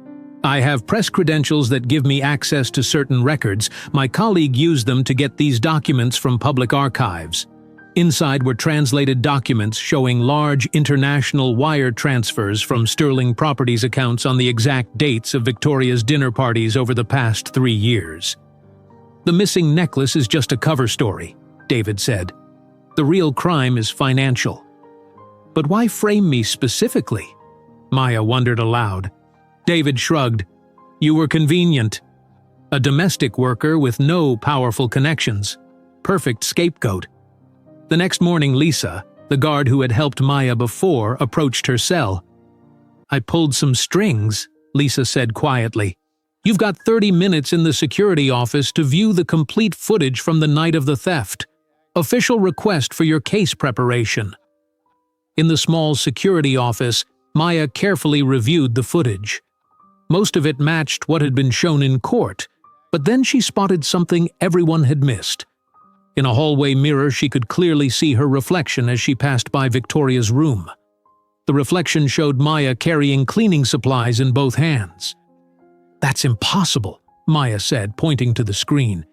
I have press credentials that give me access to certain records. My colleague used them to get these documents from public archives. Inside were translated documents showing large international wire transfers from Sterling Properties accounts on the exact dates of Victoria's dinner parties over the past 3 years. The missing necklace is just a cover story, David said. The real crime is financial. But why frame me specifically? Maya wondered aloud. David shrugged. You were convenient. A domestic worker with no powerful connections. Perfect scapegoat. The next morning, Lisa, the guard who had helped Maya before, approached her cell. I pulled some strings, Lisa said quietly. You've got 30 minutes in the security office to view the complete footage from the night of the theft. Official request for your case preparation. In the small security office, Maya carefully reviewed the footage. Most of it matched what had been shown in court, but then she spotted something everyone had missed. In a hallway mirror, she could clearly see her reflection as she passed by Victoria's room. The reflection showed Maya carrying cleaning supplies in both hands. That's impossible, Maya said, pointing to the screen.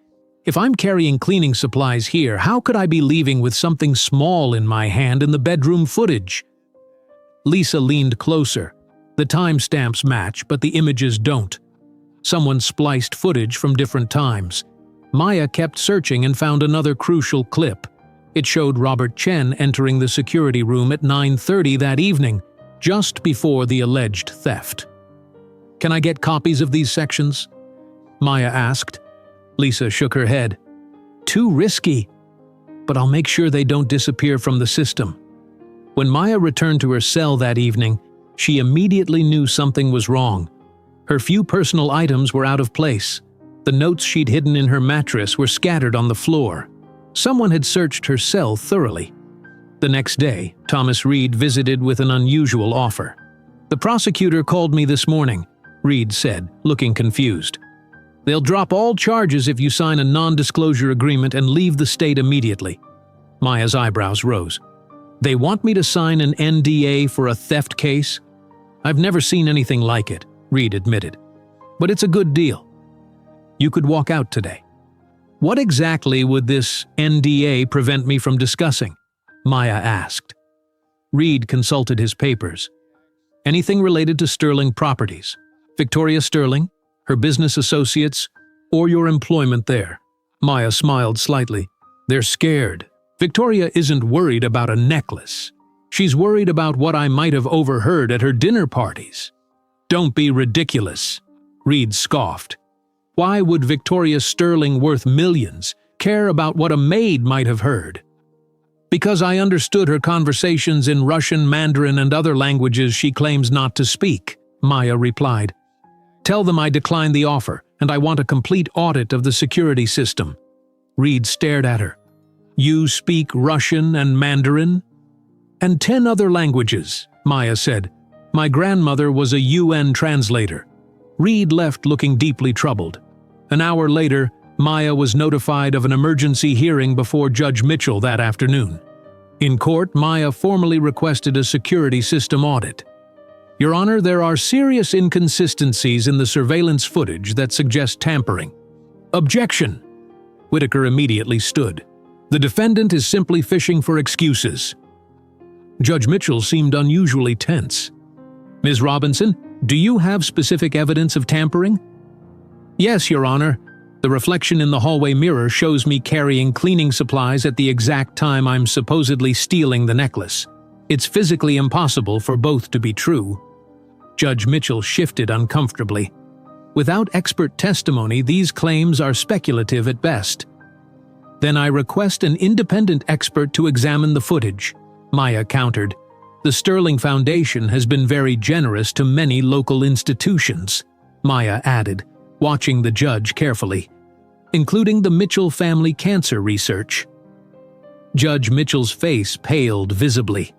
If I'm carrying cleaning supplies here, how could I be leaving with something small in my hand in the bedroom footage? Lisa leaned closer. The timestamps match, but the images don't. Someone spliced footage from different times. Maya kept searching and found another crucial clip. It showed Robert Chen entering the security room at 9:30 that evening, just before the alleged theft. Can I get copies of these sections? Maya asked. Lisa shook her head. Too risky. But I'll make sure they don't disappear from the system. When Maya returned to her cell that evening, she immediately knew something was wrong. Her few personal items were out of place. The notes she'd hidden in her mattress were scattered on the floor. Someone had searched her cell thoroughly. The next day, Thomas Reed visited with an unusual offer. The prosecutor called me this morning, Reed said, looking confused. They'll drop all charges if you sign a non-disclosure agreement and leave the state immediately. Maya's eyebrows rose. They want me to sign an NDA for a theft case? I've never seen anything like it, Reed admitted. But it's a good deal. You could walk out today. What exactly would this NDA prevent me from discussing? Maya asked. Reed consulted his papers. Anything related to Sterling Properties, Victoria Sterling, her business associates, or your employment there. Maya smiled slightly. They're scared. Victoria isn't worried about a necklace. She's worried about what I might have overheard at her dinner parties. Don't be ridiculous, Reed scoffed. Why would Victoria Sterling, worth millions, care about what a maid might have heard? Because I understood her conversations in Russian, Mandarin, and other languages she claims not to speak, Maya replied. Tell them I declined the offer, and I want a complete audit of the security system. Reed stared at her. You speak Russian and Mandarin? And 10 other languages, Maya said. My grandmother was a UN translator. Reed left looking deeply troubled. An hour later, Maya was notified of an emergency hearing before Judge Mitchell that afternoon. In court, Maya formally requested a security system audit. Your Honor, there are serious inconsistencies in the surveillance footage that suggest tampering. Objection! Whitaker immediately stood. The defendant is simply fishing for excuses. Judge Mitchell seemed unusually tense. Ms. Robinson, do you have specific evidence of tampering? Yes, Your Honor. The reflection in the hallway mirror shows me carrying cleaning supplies at the exact time I'm supposedly stealing the necklace. It's physically impossible for both to be true. Judge Mitchell shifted uncomfortably. Without expert testimony, these claims are speculative at best. Then I request an independent expert to examine the footage, Maya countered. The Sterling Foundation has been very generous to many local institutions, Maya added, watching the judge carefully, including the Mitchell Family Cancer Research. Judge Mitchell's face paled visibly.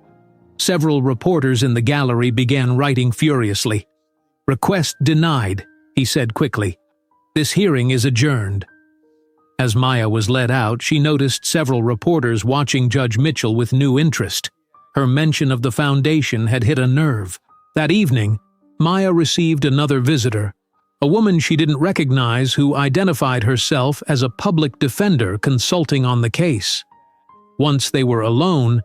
Several reporters in the gallery began writing furiously. Request denied, he said quickly. This hearing is adjourned. As Maya was led out, she noticed several reporters watching Judge Mitchell with new interest. Her mention of the foundation had hit a nerve. That evening, Maya received another visitor, a woman she didn't recognize who identified herself as a public defender consulting on the case. Once they were alone,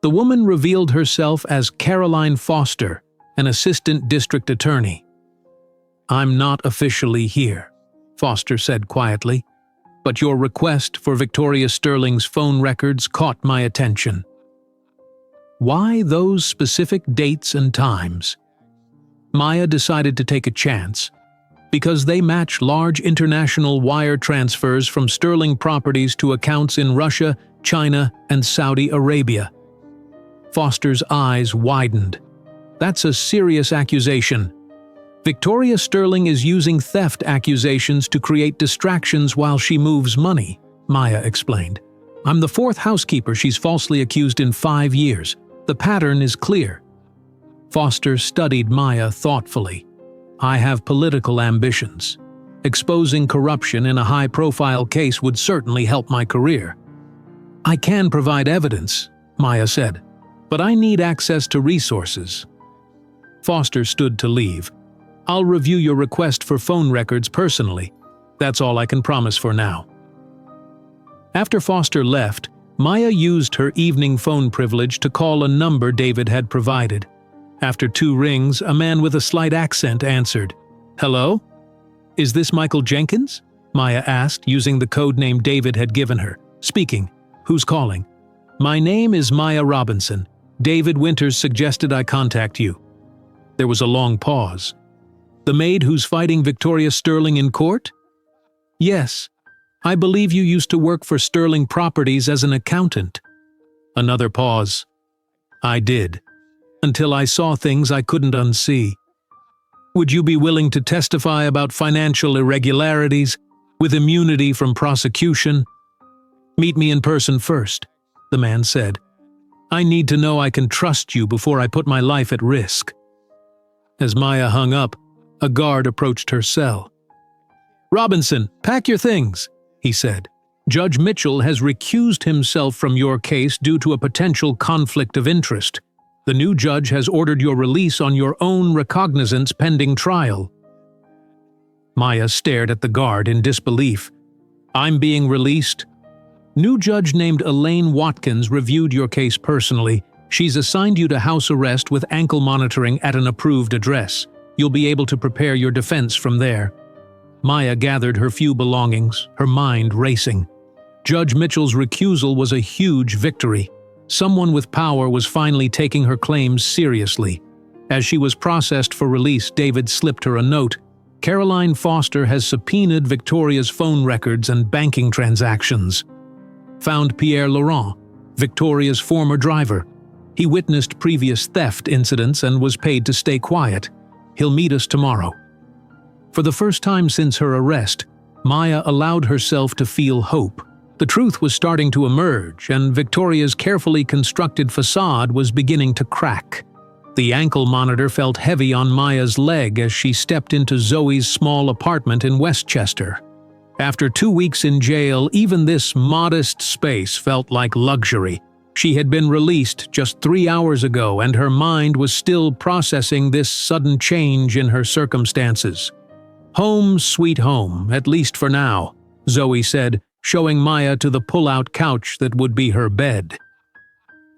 the woman revealed herself as Caroline Foster, an assistant district attorney. "I'm not officially here," Foster said quietly, "but your request for Victoria Sterling's phone records caught my attention." Why those specific dates and times? Maya decided to take a chance, because they match large international wire transfers from Sterling properties to accounts in Russia, China, and Saudi Arabia. Foster's eyes widened. That's a serious accusation. Victoria Sterling is using theft accusations to create distractions while she moves money, Maya explained. "I'm the fourth housekeeper she's falsely accused in 5 years. The pattern is clear." Foster studied Maya thoughtfully. "I have political ambitions. Exposing corruption in a high-profile case would certainly help my career." "I can provide evidence," Maya said, "but I need access to resources." Foster stood to leave. "I'll review your request for phone records personally. That's all I can promise for now." After Foster left, Maya used her evening phone privilege to call a number David had provided. After 2 rings, a man with a slight accent answered. "Hello? Is this Michael Jenkins?" Maya asked, using the code name David had given her. "Speaking. Who's calling?" "My name is Maya Robinson. David Winters suggested I contact you." There was a long pause. "The maid who's fighting Victoria Sterling in court?" "Yes. I believe you used to work for Sterling Properties as an accountant." Another pause. "I did. Until I saw things I couldn't unsee." "Would you be willing to testify about financial irregularities, with immunity from prosecution?" "Meet me in person first," the man said. "I need to know I can trust you before I put my life at risk." As Maya hung up, a guard approached her cell. "Robinson, pack your things," he said. "Judge Mitchell has recused himself from your case due to a potential conflict of interest. The new judge has ordered your release on your own recognizance pending trial." Maya stared at the guard in disbelief. "I'm being released?" "New judge named Elaine Watkins reviewed your case personally. She's assigned you to house arrest with ankle monitoring at an approved address. You'll be able to prepare your defense from there." Maya gathered her few belongings, her mind racing. Judge Mitchell's recusal was a huge victory. Someone with power was finally taking her claims seriously. As she was processed for release, David slipped her a note. "Caroline Foster has subpoenaed Victoria's phone records and banking transactions. Found Pierre Laurent, Victoria's former driver. He witnessed previous theft incidents and was paid to stay quiet. He'll meet us tomorrow." For the first time since her arrest, Maya allowed herself to feel hope. The truth was starting to emerge, and Victoria's carefully constructed facade was beginning to crack. The ankle monitor felt heavy on Maya's leg as she stepped into Zoe's small apartment in Westchester. After 2 weeks in jail, even this modest space felt like luxury. She had been released just 3 hours ago, and her mind was still processing this sudden change in her circumstances. "Home sweet home, at least for now," Zoe said, showing Maya to the pull-out couch that would be her bed.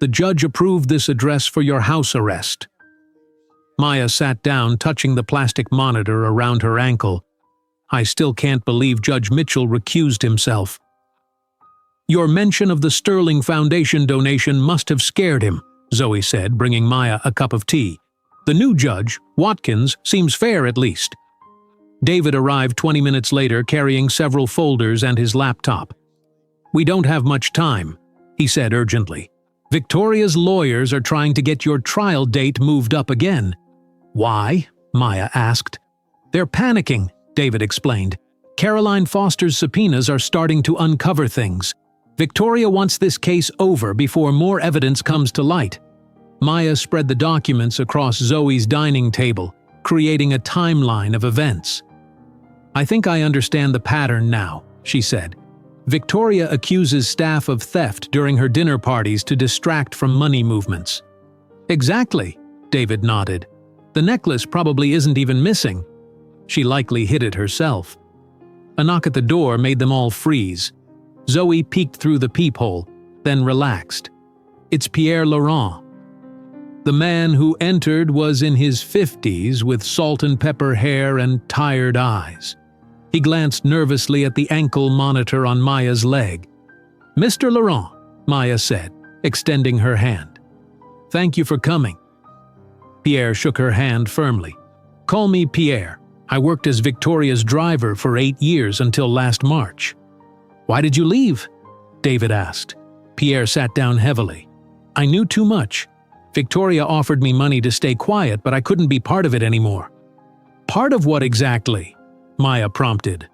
"The judge approved this address for your house arrest." Maya sat down, touching the plastic monitor around her ankle. "I still can't believe Judge Mitchell recused himself." "Your mention of the Sterling Foundation donation must have scared him," Zoe said, bringing Maya a cup of tea. "The new judge, Watkins, seems fair at least." David arrived 20 minutes later carrying several folders and his laptop. "We don't have much time," he said urgently. "Victoria's lawyers are trying to get your trial date moved up again." "Why?" Maya asked. "They're panicking," David explained. "Caroline Foster's subpoenas are starting to uncover things. Victoria wants this case over before more evidence comes to light." Maya spread the documents across Zoe's dining table, creating a timeline of events. "I think I understand the pattern now," she said. "Victoria accuses staff of theft during her dinner parties to distract from money movements." "Exactly," David nodded. "The necklace probably isn't even missing." She likely hid it herself. A knock at the door made them all freeze. Zoe peeked through the peephole, then relaxed. It's Pierre Laurent. The man who entered was in his 50s with salt and pepper hair and tired eyes. He glanced nervously at the ankle monitor on Maya's leg. "Mr. Laurent," Maya said, extending her hand. "Thank you for coming." Pierre shook her hand firmly. "Call me Pierre. I worked as Victoria's driver for 8 years until last March." "Why did you leave?" David asked. Pierre sat down heavily. "I knew too much. Victoria offered me money to stay quiet, but I couldn't be part of it anymore." "Part of what exactly?" Maya prompted.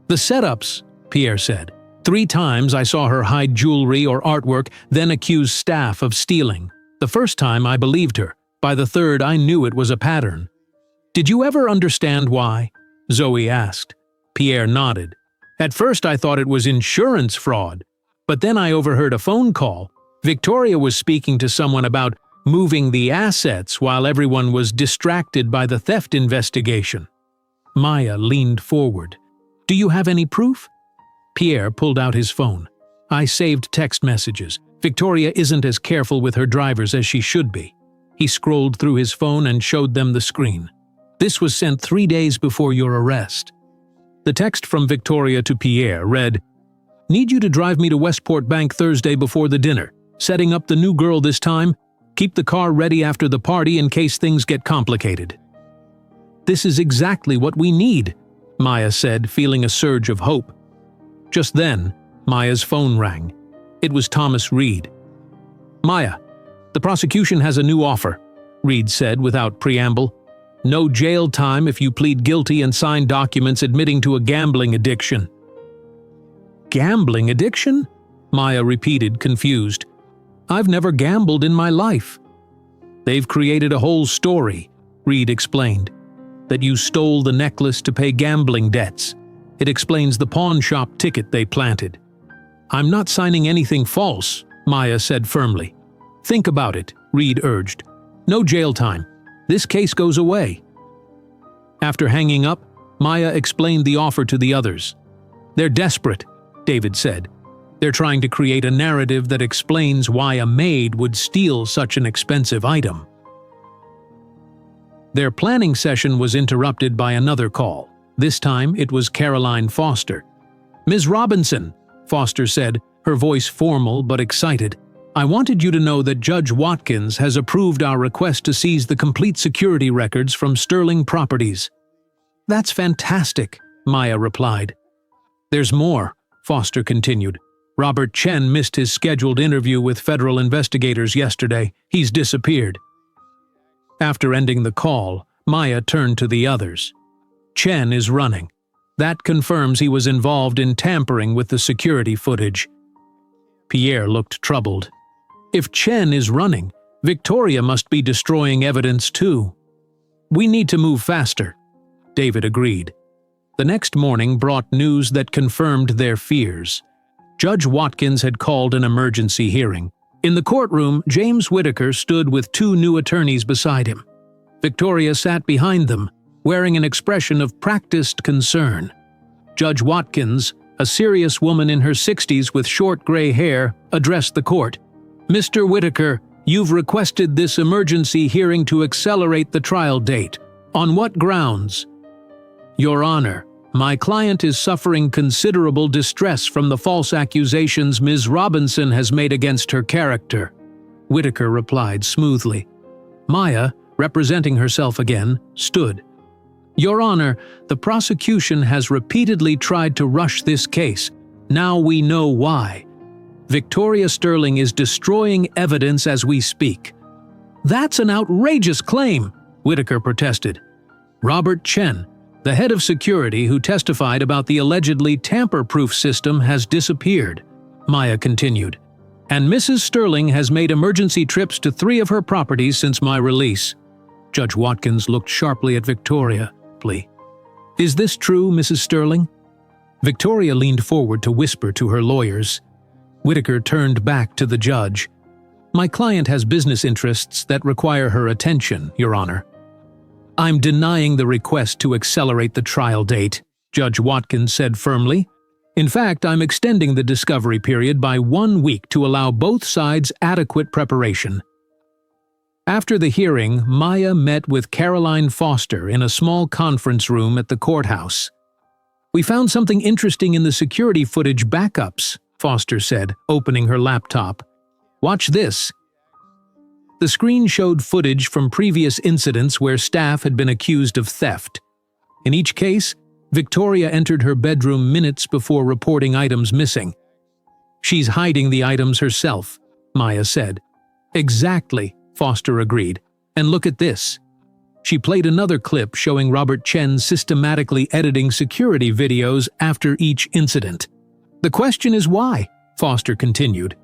"The setups," Pierre said. 3 times I saw her hide jewelry or artwork, then accuse staff of stealing. The first time I believed her. By the third, I knew it was a pattern. "Did you ever understand why?" Zoe asked. Pierre nodded. "At first I thought it was insurance fraud, but then I overheard a phone call. Victoria was speaking to someone about moving the assets while everyone was distracted by the theft investigation." Maya leaned forward. "Do you have any proof?" Pierre pulled out his phone. "I saved text messages. Victoria isn't as careful with her drivers as she should be." He scrolled through his phone and showed them the screen. "This was sent 3 days before your arrest." The text from Victoria to Pierre read, "Need you to drive me to Westport Bank Thursday before the dinner. Setting up the new girl this time. Keep the car ready after the party in case things get complicated." "This is exactly what we need," Maya said, feeling a surge of hope. Just then, Maya's phone rang. It was Thomas Reed. "Maya, the prosecution has a new offer," Reed said without preamble. "No jail time if you plead guilty and sign documents admitting to a gambling addiction." "Gambling addiction?" Maya repeated, confused. "I've never gambled in my life." "They've created a whole story," Reed explained. "That you stole the necklace to pay gambling debts. It explains the pawn shop ticket they planted." "I'm not signing anything false," Maya said firmly. "Think about it," Reed urged. "No jail time. This case goes away." After hanging up, Maya explained the offer to the others. "They're desperate," David said. "They're trying to create a narrative that explains why a maid would steal such an expensive item." Their planning session was interrupted by another call. This time it was Caroline Foster. "Ms. Robinson," Foster said, her voice formal but excited, "I wanted you to know that Judge Watkins has approved our request to seize the complete security records from Sterling Properties." "That's fantastic," Maya replied. "There's more," Foster continued. "Robert Chen missed his scheduled interview with federal investigators yesterday. He's disappeared." After ending the call, Maya turned to the others. "Chen is running. That confirms he was involved in tampering with the security footage." Pierre looked troubled. "If Chen is running, Victoria must be destroying evidence too." "We need to move faster," David agreed. The next morning brought news that confirmed their fears. Judge Watkins had called an emergency hearing. In the courtroom, James Whitaker stood with 2 new attorneys beside him. Victoria sat behind them, wearing an expression of practiced concern. Judge Watkins, a serious woman in her 60s with short gray hair, addressed the court. "Mr. Whitaker, you've requested this emergency hearing to accelerate the trial date. On what grounds?" "Your Honor, my client is suffering considerable distress from the false accusations Ms. Robinson has made against her character," Whitaker replied smoothly. Maya, representing herself again, stood. "Your Honor, the prosecution has repeatedly tried to rush this case. Now we know why. Victoria Sterling is destroying evidence as we speak." "That's an outrageous claim," Whitaker protested. "Robert Chen, the head of security who testified about the allegedly tamper-proof system, has disappeared," Maya continued. "And Mrs. Sterling has made emergency trips to 3 of her properties since my release." Judge Watkins looked sharply at Victoria. "Is this true, Mrs. Sterling?" Victoria leaned forward to whisper to her lawyers. Whitaker turned back to the judge. "My client has business interests that require her attention, Your Honor." "I'm denying the request to accelerate the trial date," Judge Watkins said firmly. "In fact, I'm extending the discovery period by 1 week to allow both sides adequate preparation." After the hearing, Maya met with Caroline Foster in a small conference room at the courthouse. "We found something interesting in the security footage backups," Foster said, opening her laptop. "Watch this." The screen showed footage from previous incidents where staff had been accused of theft. In each case, Victoria entered her bedroom minutes before reporting items missing. "She's hiding the items herself," Maya said. "Exactly," Foster agreed. "And look at this." She played another clip showing Robert Chen systematically editing security videos after each incident. "The question is why?" Foster continued.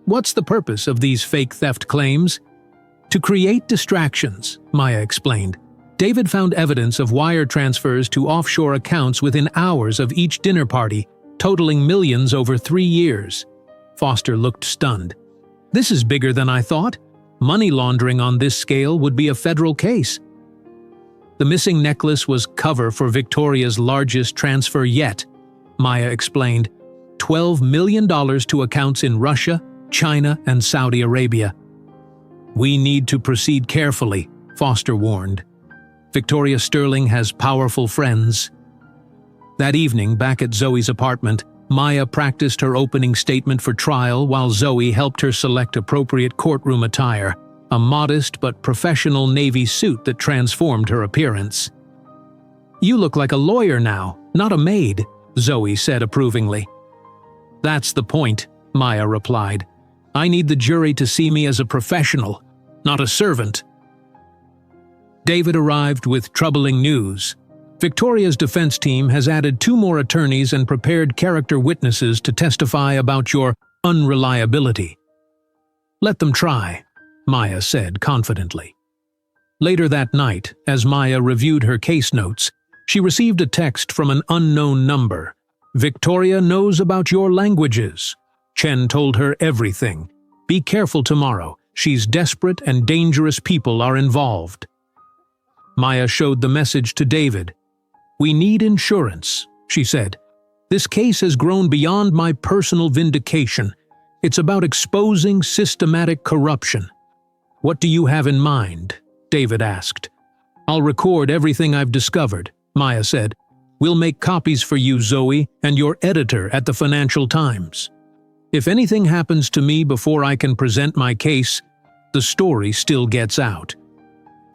"What's the purpose of these fake theft claims?" "To create distractions," Maya explained. "David found evidence of wire transfers to offshore accounts within hours of each dinner party, totaling millions over 3 years. Foster looked stunned. "This is bigger than I thought. Money laundering on this scale would be a federal case." "The missing necklace was cover for Victoria's largest transfer yet," Maya explained. $12 million to accounts in Russia, China, and Saudi Arabia. "We need to proceed carefully," Foster warned. "Victoria Sterling has powerful friends." That evening, back at Zoe's apartment, Maya practiced her opening statement for trial while Zoe helped her select appropriate courtroom attire, a modest but professional navy suit that transformed her appearance. "You look like a lawyer now, not a maid," Zoe said approvingly. "That's the point," Maya replied. "I need the jury to see me as a professional, not a servant." David arrived with troubling news. Victoria's defense team has added 2 more attorneys and prepared character witnesses to testify about your unreliability. "Let them try," Maya said confidently. Later that night, as Maya reviewed her case notes, she received a text from an unknown number. "Victoria knows about your languages. Chen told her everything. Be careful tomorrow. She's desperate and dangerous people are involved." Maya showed the message to David. "We need insurance," she said. "This case has grown beyond my personal vindication. It's about exposing systematic corruption." "What do you have in mind?" David asked. "I'll record everything I've discovered," Maya said. "We'll make copies for you, Zoe, and your editor at the Financial Times. If anything happens to me before I can present my case, the story still gets out."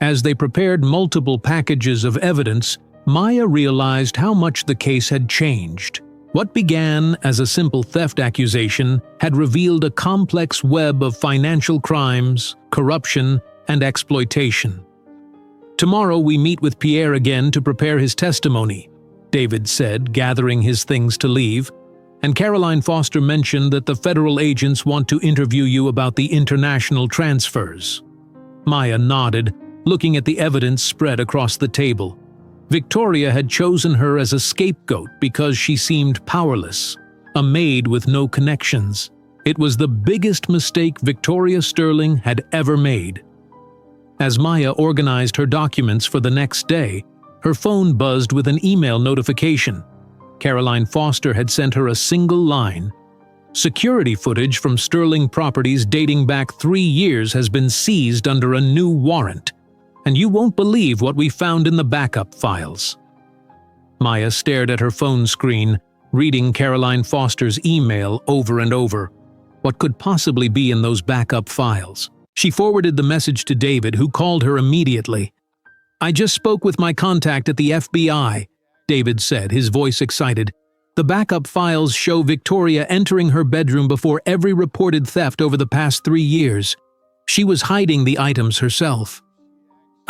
As they prepared multiple packages of evidence, Maya realized how much the case had changed. What began as a simple theft accusation had revealed a complex web of financial crimes, corruption, and exploitation. "Tomorrow we meet with Pierre again to prepare his testimony," David said, gathering his things to leave. "And Caroline Foster mentioned that the federal agents want to interview you about the international transfers." Maya nodded, looking at the evidence spread across the table. Victoria had chosen her as a scapegoat because she seemed powerless, a maid with no connections. It was the biggest mistake Victoria Sterling had ever made. As Maya organized her documents for the next day, her phone buzzed with an email notification. Caroline Foster had sent her a single line. "Security footage from Sterling properties dating back 3 years has been seized under a new warrant. And you won't believe what we found in the backup files." Maya stared at her phone screen, reading Caroline Foster's email over and over. What could possibly be in those backup files? She forwarded the message to David, who called her immediately. "I just spoke with my contact at the FBI," David said, his voice excited. "The backup files show Victoria entering her bedroom before every reported theft over the past 3 years. She was hiding the items herself."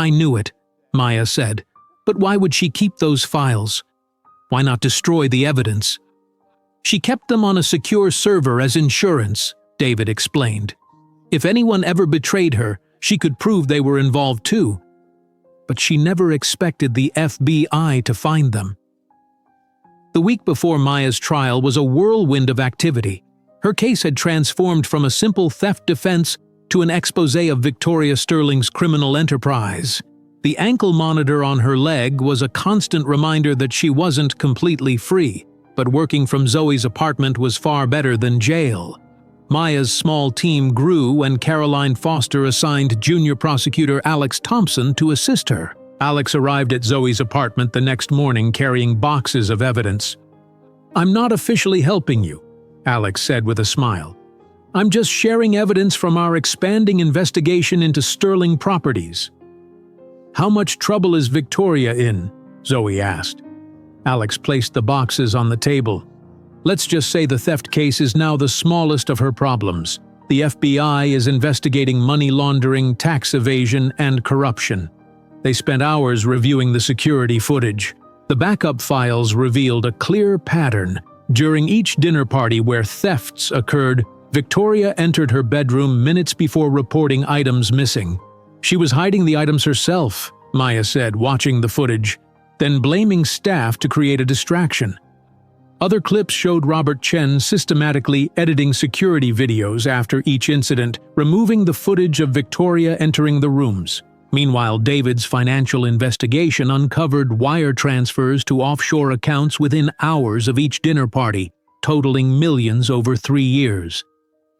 "I knew it," Maya said. "But why would she keep those files? Why not destroy the evidence?" "She kept them on a secure server as insurance," David explained. "If anyone ever betrayed her, she could prove they were involved too. But she never expected the FBI to find them." The week before Maya's trial was a whirlwind of activity. Her case had transformed from a simple theft defense to an exposé of Victoria Sterling's criminal enterprise. The ankle monitor on her leg was a constant reminder that she wasn't completely free, but working from Zoe's apartment was far better than jail. Maya's small team grew when Caroline Foster assigned junior prosecutor Alex Thompson to assist her. Alex arrived at Zoe's apartment the next morning carrying boxes of evidence. "I'm not officially helping you," Alex said with a smile. "I'm just sharing evidence from our expanding investigation into Sterling properties." "How much trouble is Victoria in?" Zoe asked. Alex placed the boxes on the table. "Let's just say the theft case is now the smallest of her problems. The FBI is investigating money laundering, tax evasion, and corruption." They spent hours reviewing the security footage. The backup files revealed a clear pattern. During each dinner party where thefts occurred, Victoria entered her bedroom minutes before reporting items missing. She was hiding the items herself, Maya said, watching the footage, then blaming staff to create a distraction. Other clips showed Robert Chen systematically editing security videos after each incident, removing the footage of Victoria entering the rooms. Meanwhile, David's financial investigation uncovered wire transfers to offshore accounts within hours of each dinner party, totaling millions over 3 years.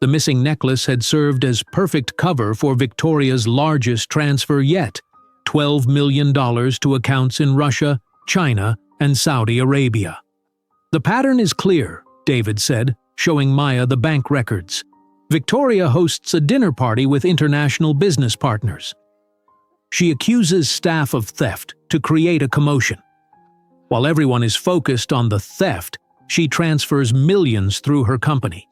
The missing necklace had served as perfect cover for Victoria's largest transfer yet, $12 million to accounts in Russia, China, and Saudi Arabia. "The pattern is clear," David said, showing Maya the bank records. "Victoria hosts a dinner party with international business partners. She accuses staff of theft to create a commotion. While everyone is focused on the theft, she transfers millions through her company."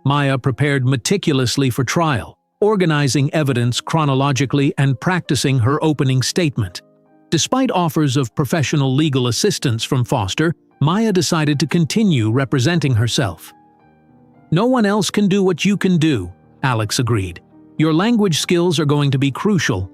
Maya prepared meticulously for trial, organizing evidence chronologically and practicing her opening statement. Despite offers of professional legal assistance from Foster, Maya decided to continue representing herself. "No one else can do what you can do," Alex agreed. "Your language skills are going to be crucial."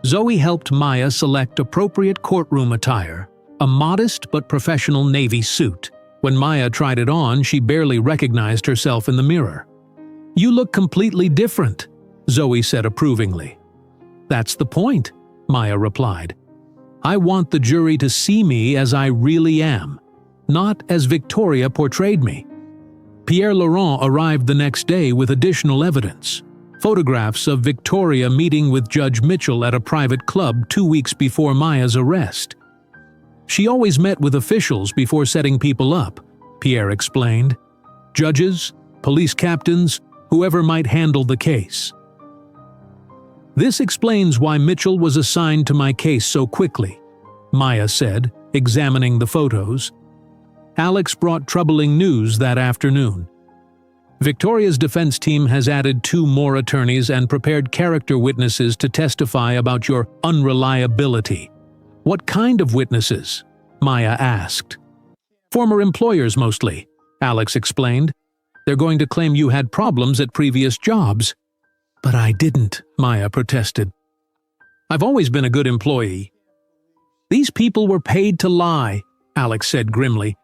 Zoe helped Maya select appropriate courtroom attire, a modest but professional navy suit. When Maya tried it on, she barely recognized herself in the mirror. "You look completely different," Zoe said approvingly. "That's the point," Maya replied. "I want the jury to see me as I really am, not as Victoria portrayed me." Pierre Laurent arrived the next day with additional evidence. Photographs of Victoria meeting with Judge Mitchell at a private club 2 weeks before Maya's arrest. "She always met with officials before setting people up," Pierre explained. "Judges, police captains, whoever might handle the case." "This explains why Mitchell was assigned to my case so quickly," Maya said, examining the photos. Alex brought troubling news that afternoon. Victoria's defense team has added 2 more attorneys and prepared character witnesses to testify about your unreliability. "What kind of witnesses?" Maya asked. "Former employers mostly," Alex explained. "They're going to claim you had problems at previous jobs." "But I didn't," Maya protested. "I've always been a good employee." "These people were paid to lie," Alex said grimly.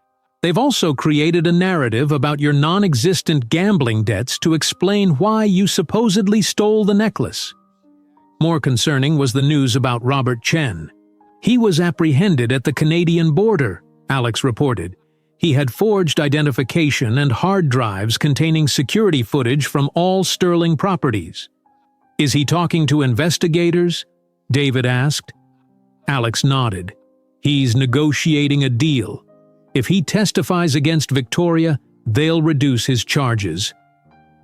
"They've also created a narrative about your non-existent gambling debts to explain why you supposedly stole the necklace." More concerning was the news about Robert Chen. "He was apprehended at the Canadian border," Alex reported. "He had forged identification and hard drives containing security footage from all Sterling properties." "Is he talking to investigators?" David asked. Alex nodded. "He's negotiating a deal. If he testifies against Victoria, they'll reduce his charges."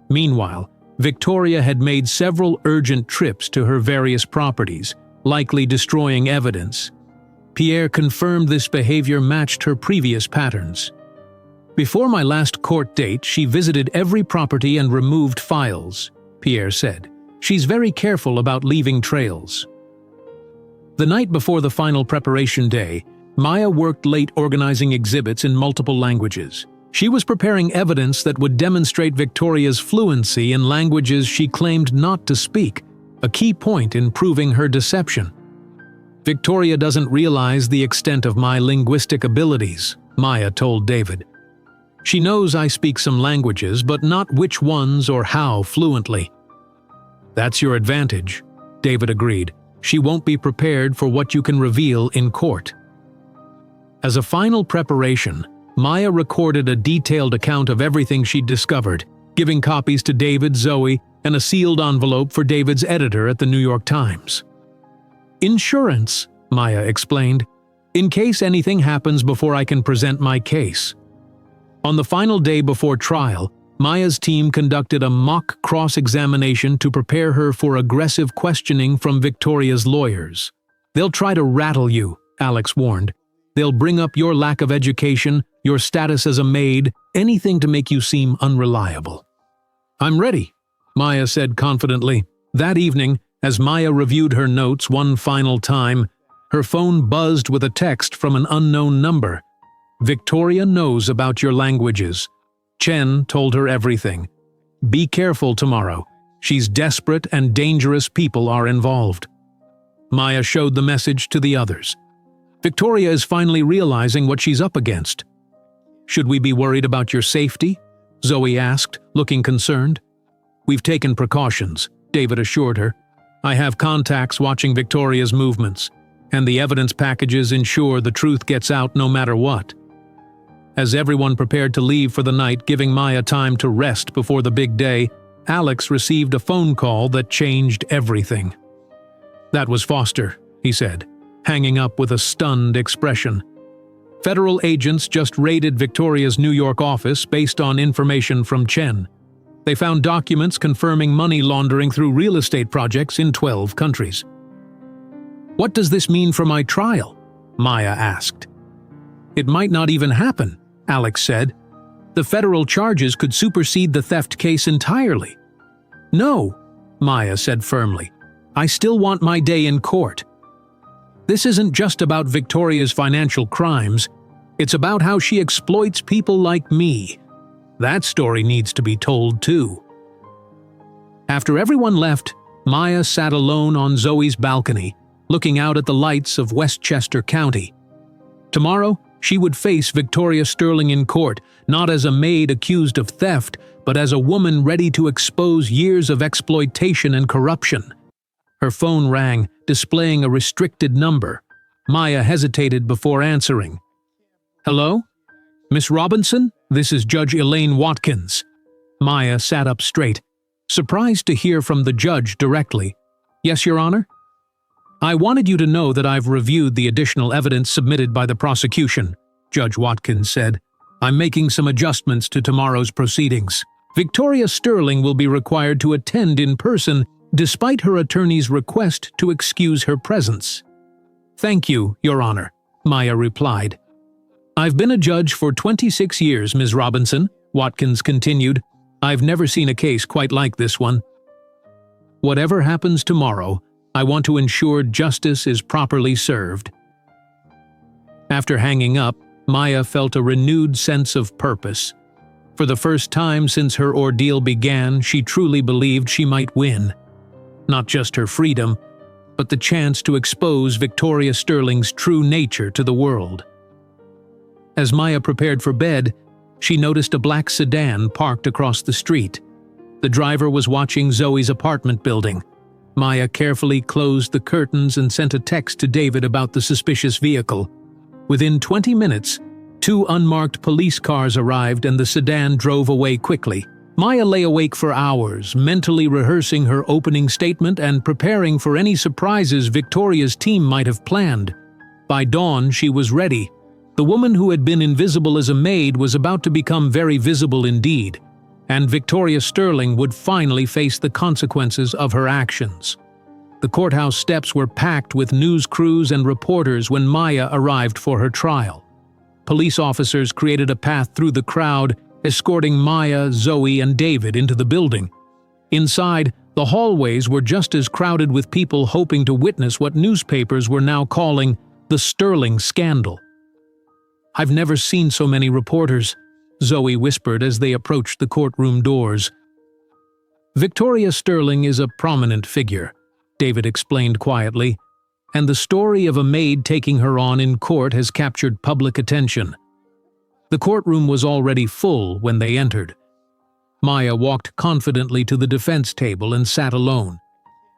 Meanwhile, Victoria had made several urgent trips to her various properties, likely destroying evidence. Pierre confirmed this behavior matched her previous patterns. "Before my last court date, she visited every property and removed files," Pierre said. "She's very careful about leaving trails." The night before the final preparation day, Maya worked late organizing exhibits in multiple languages. She was preparing evidence that would demonstrate Victoria's fluency in languages she claimed not to speak, a key point in proving her deception. "Victoria doesn't realize the extent of my linguistic abilities," Maya told David. "She knows I speak some languages, but not which ones or how fluently." "That's your advantage," David agreed. She won't be prepared for what you can reveal in court. As a final preparation, Maya recorded a detailed account of everything she'd discovered, giving copies to David, Zoe, and a sealed envelope for David's editor at the New York Times. "Insurance," Maya explained, "in case anything happens before I can present my case." On the final day before trial, Maya's team conducted a mock cross-examination to prepare her for aggressive questioning from Victoria's lawyers. "They'll try to rattle you," Alex warned. "They'll bring up your lack of education, your status as a maid, anything to make you seem unreliable." "I'm ready," Maya said confidently. That evening, as Maya reviewed her notes one final time, her phone buzzed with a text from an unknown number. "Victoria knows about your languages. Chen told her everything. Be careful tomorrow. She's desperate and dangerous people are involved." Maya showed the message to the others. "Victoria is finally realizing what she's up against." "Should we be worried about your safety?" Zoe asked, looking concerned. "We've taken precautions," David assured her. "I have contacts watching Victoria's movements, and the evidence packages ensure the truth gets out no matter what." As everyone prepared to leave for the night, giving Maya time to rest before the big day, Alex received a phone call that changed everything. "That was Foster," he said, hanging up with a stunned expression. "Federal agents just raided Victoria's New York office based on information from Chen. They found documents confirming money laundering through real estate projects in 12 countries." "What does this mean for my trial?" Maya asked. "It might not even happen," Alex said. "The federal charges could supersede the theft case entirely." "No," Maya said firmly. "I still want my day in court. This isn't just about Victoria's financial crimes. It's about how she exploits people like me. That story needs to be told too." After everyone left, Maya sat alone on Zoe's balcony, looking out at the lights of Westchester County. Tomorrow, she would face Victoria Sterling in court, not as a maid accused of theft, but as a woman ready to expose years of exploitation and corruption. Her phone rang, displaying a restricted number. Maya hesitated before answering. "Hello? Miss Robinson? This is Judge Elaine Watkins." Maya sat up straight, surprised to hear from the judge directly. "Yes, Your Honor?" "I wanted you to know that I've reviewed the additional evidence submitted by the prosecution," Judge Watkins said. "I'm making some adjustments to tomorrow's proceedings. Victoria Sterling will be required to attend in person despite her attorney's request to excuse her presence." "Thank you, Your Honor," Maya replied. "I've been a judge for 26 years, Ms. Robinson," Watkins continued. "I've never seen a case quite like this one. Whatever happens tomorrow, I want to ensure justice is properly served." After hanging up, Maya felt a renewed sense of purpose. For the first time since her ordeal began, she truly believed she might win. Not just her freedom, but the chance to expose Victoria Sterling's true nature to the world. As Maya prepared for bed, she noticed a black sedan parked across the street. The driver was watching Zoe's apartment building. Maya carefully closed the curtains and sent a text to David about the suspicious vehicle. Within 20 minutes, 2 unmarked police cars arrived and the sedan drove away quickly. Maya lay awake for hours, mentally rehearsing her opening statement and preparing for any surprises Victoria's team might have planned. By dawn, she was ready. The woman who had been invisible as a maid was about to become very visible indeed, and Victoria Sterling would finally face the consequences of her actions. The courthouse steps were packed with news crews and reporters when Maya arrived for her trial. Police officers created a path through the crowd, escorting Maya, Zoe, and David into the building. Inside, the hallways were just as crowded with people hoping to witness what newspapers were now calling the Sterling scandal. "I've never seen so many reporters," Zoe whispered as they approached the courtroom doors. "Victoria Sterling is a prominent figure," David explained quietly, "and the story of a maid taking her on in court has captured public attention." The courtroom was already full when they entered. Maya walked confidently to the defense table and sat alone.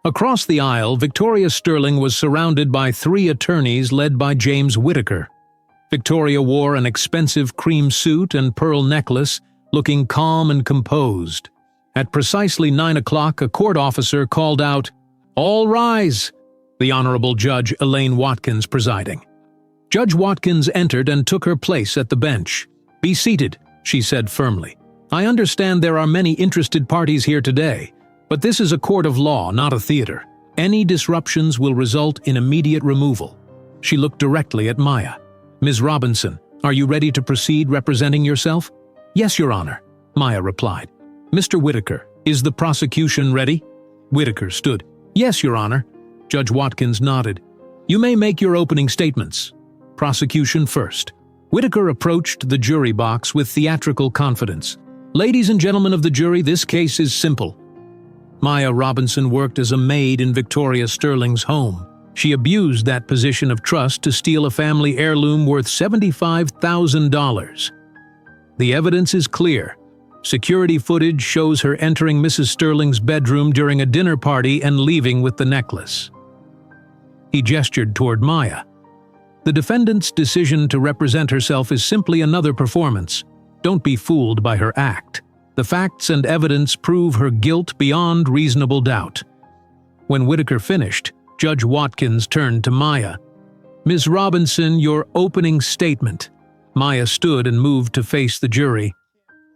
Across the aisle, Victoria Sterling was surrounded by 3 attorneys led by James Whitaker. Victoria wore an expensive cream suit and pearl necklace, looking calm and composed. At precisely 9 o'clock, a court officer called out, "All rise!" The Honorable Judge Elaine Watkins presiding. Judge Watkins entered and took her place at the bench. "Be seated," she said firmly. "I understand there are many interested parties here today, but this is a court of law, not a theater. Any disruptions will result in immediate removal." She looked directly at Maya. "Ms. Robinson, are you ready to proceed representing yourself?" "Yes, Your Honor," Maya replied. "Mr. Whitaker, is the prosecution ready?" Whitaker stood. "Yes, Your Honor." Judge Watkins nodded. "You may make your opening statements." Prosecution first. Whitaker approached the jury box with theatrical confidence. "Ladies and gentlemen of the jury, this case is simple. Maya Robinson worked as a maid in Victoria Sterling's home. She abused that position of trust to steal a family heirloom worth $75,000. The evidence is clear. Security footage shows her entering Mrs. Sterling's bedroom during a dinner party and leaving with the necklace. He gestured toward Maya. The defendant's decision to represent herself is simply another performance. Don't be fooled by her act. The facts and evidence prove her guilt beyond reasonable doubt. When Whitaker finished, Judge Watkins turned to Maya. "Ms. Robinson, your opening statement." Maya stood and moved to face the jury.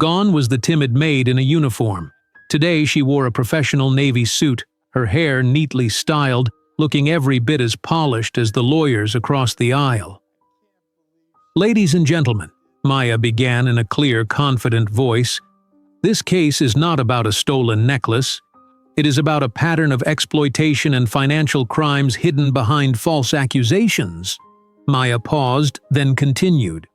Gone was the timid maid in a uniform. Today she wore a professional navy suit, her hair neatly styled, looking every bit as polished as the lawyers across the aisle. "Ladies and gentlemen," Maya began in a clear, confident voice, "this case is not about a stolen necklace. It is about a pattern of exploitation and financial crimes hidden behind false accusations." Maya paused, then continued.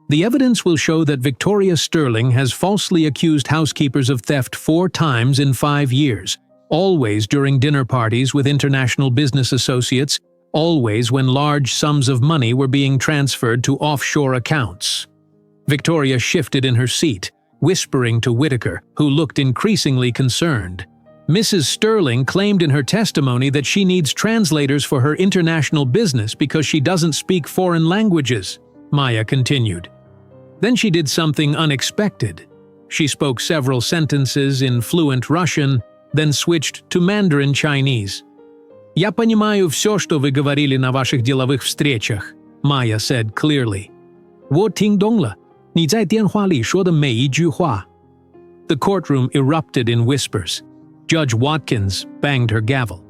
"The evidence will show that Victoria Sterling has falsely accused housekeepers of theft 4 times in 5 years, always during dinner parties with international business associates, always when large sums of money were being transferred to offshore accounts." Victoria shifted in her seat, whispering to Whitaker, who looked increasingly concerned. "Mrs. Sterling claimed in her testimony that she needs translators for her international business because she doesn't speak foreign languages," Maya continued. Then she did something unexpected. She spoke several sentences in fluent Russian, then switched to Mandarin Chinese. «Я понимаю все, что вы говорили на ваших деловых встречах», Maya said clearly. «我听懂了，你在电话里说的每一句话». The courtroom erupted in whispers. Judge Watkins banged her gavel.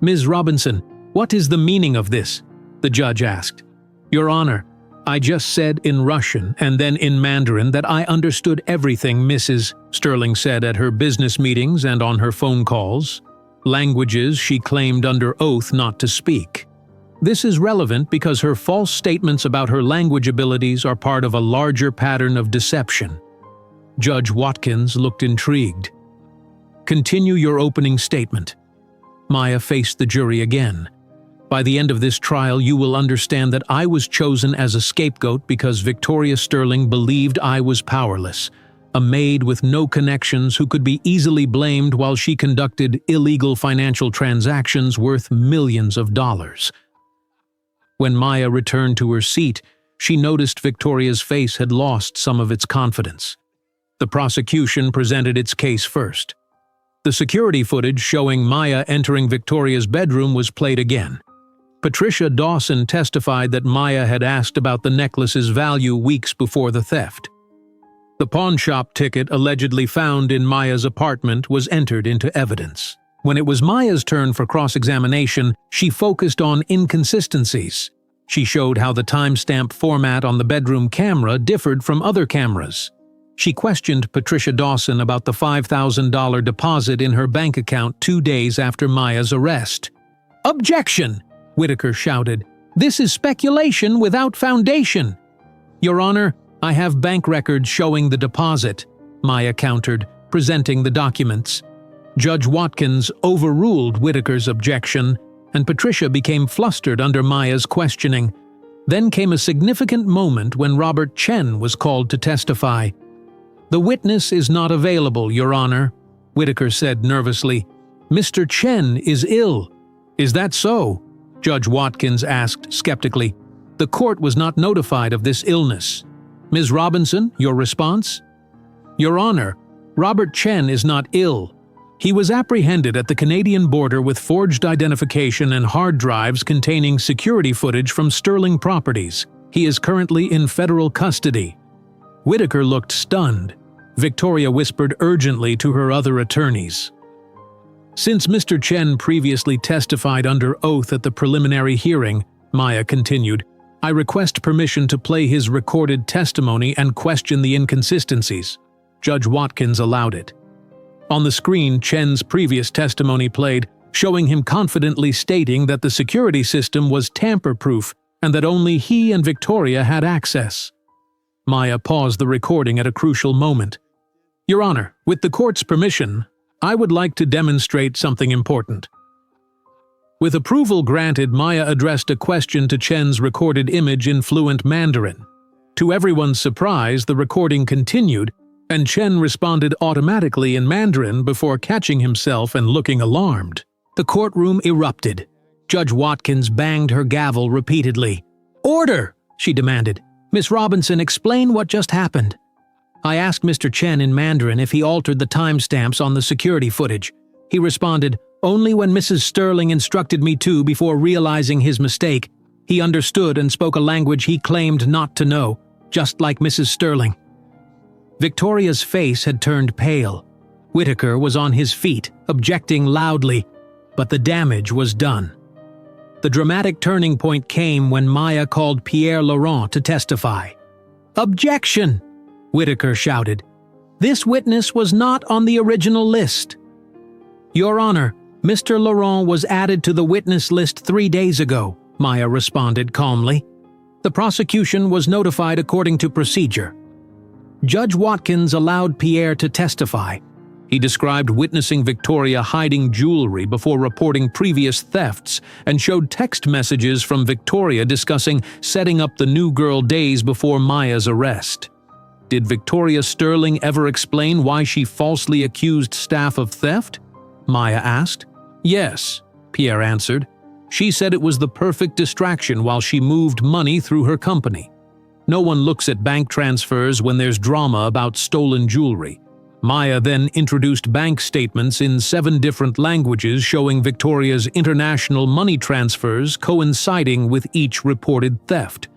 "Ms. Robinson, what is the meaning of this?" the judge asked. "Your Honor, I just said in Russian and then in Mandarin that I understood everything Mrs. Sterling said at her business meetings and on her phone calls, languages she claimed under oath not to speak. This is relevant because her false statements about her language abilities are part of a larger pattern of deception." Judge Watkins looked intrigued. "Continue your opening statement." Maya faced the jury again. "By the end of this trial, you will understand that I was chosen as a scapegoat because Victoria Sterling believed I was powerless, a maid with no connections who could be easily blamed while she conducted illegal financial transactions worth millions of dollars." When Maya returned to her seat, she noticed Victoria's face had lost some of its confidence. The prosecution presented its case first. The security footage showing Maya entering Victoria's bedroom was played again. Patricia Dawson testified that Maya had asked about the necklace's value weeks before the theft. The pawnshop ticket allegedly found in Maya's apartment was entered into evidence. When it was Maya's turn for cross-examination, she focused on inconsistencies. She showed how the timestamp format on the bedroom camera differed from other cameras. She questioned Patricia Dawson about the $5,000 deposit in her bank account 2 days after Maya's arrest. "Objection!" Whitaker shouted. "This is speculation without foundation." "Your Honor, I have bank records showing the deposit," Maya countered, presenting the documents. Judge Watkins overruled Whitaker's objection, and Patricia became flustered under Maya's questioning. Then came a significant moment when Robert Chen was called to testify. "The witness is not available, Your Honor," Whitaker said nervously. Mr. Chen is ill. Is that so? Judge Watkins asked skeptically. The court was not notified of this illness. Ms. Robinson, your response? Your Honor, Robert Chen is not ill. He was apprehended at the Canadian border with forged identification and hard drives containing security footage from Sterling Properties. He is currently in federal custody. Whitaker looked stunned. Victoria whispered urgently to her other attorneys. Since Mr. Chen previously testified under oath at the preliminary hearing, Maya continued, I request permission to play his recorded testimony and question the inconsistencies. Judge Watkins allowed it. On the screen, Chen's previous testimony played, showing him confidently stating that the security system was tamper-proof and that only he and Victoria had access. Maya paused the recording at a crucial moment. Your Honor, with the court's permission, I would like to demonstrate something important. With approval granted, Maya addressed a question to Chen's recorded image in fluent Mandarin. To everyone's surprise, the recording continued, and Chen responded automatically in Mandarin before catching himself and looking alarmed. The courtroom erupted. Judge Watkins banged her gavel repeatedly. Order! She demanded. Miss Robinson, explain what just happened. I asked Mr. Chen in Mandarin if he altered the timestamps on the security footage. He responded, only when Mrs. Sterling instructed me to before realizing his mistake. He understood and spoke a language he claimed not to know, just like Mrs. Sterling. Victoria's face had turned pale. Whitaker was on his feet, objecting loudly, but the damage was done. The dramatic turning point came when Maya called Pierre Laurent to testify. Objection! Whitaker shouted. This witness was not on the original list. Your Honor, Mr. Laurent was added to the witness list 3 days ago, Maya responded calmly. The prosecution was notified according to procedure. Judge Watkins allowed Pierre to testify. He described witnessing Victoria hiding jewelry before reporting previous thefts and showed text messages from Victoria discussing setting up the new girl days before Maya's arrest. Did Victoria Sterling ever explain why she falsely accused staff of theft? Maya asked. Yes, Pierre answered. She said it was the perfect distraction while she moved money through her company. No one looks at bank transfers when there's drama about stolen jewelry. Maya then introduced bank statements in 7 different languages showing Victoria's international money transfers coinciding with each reported theft.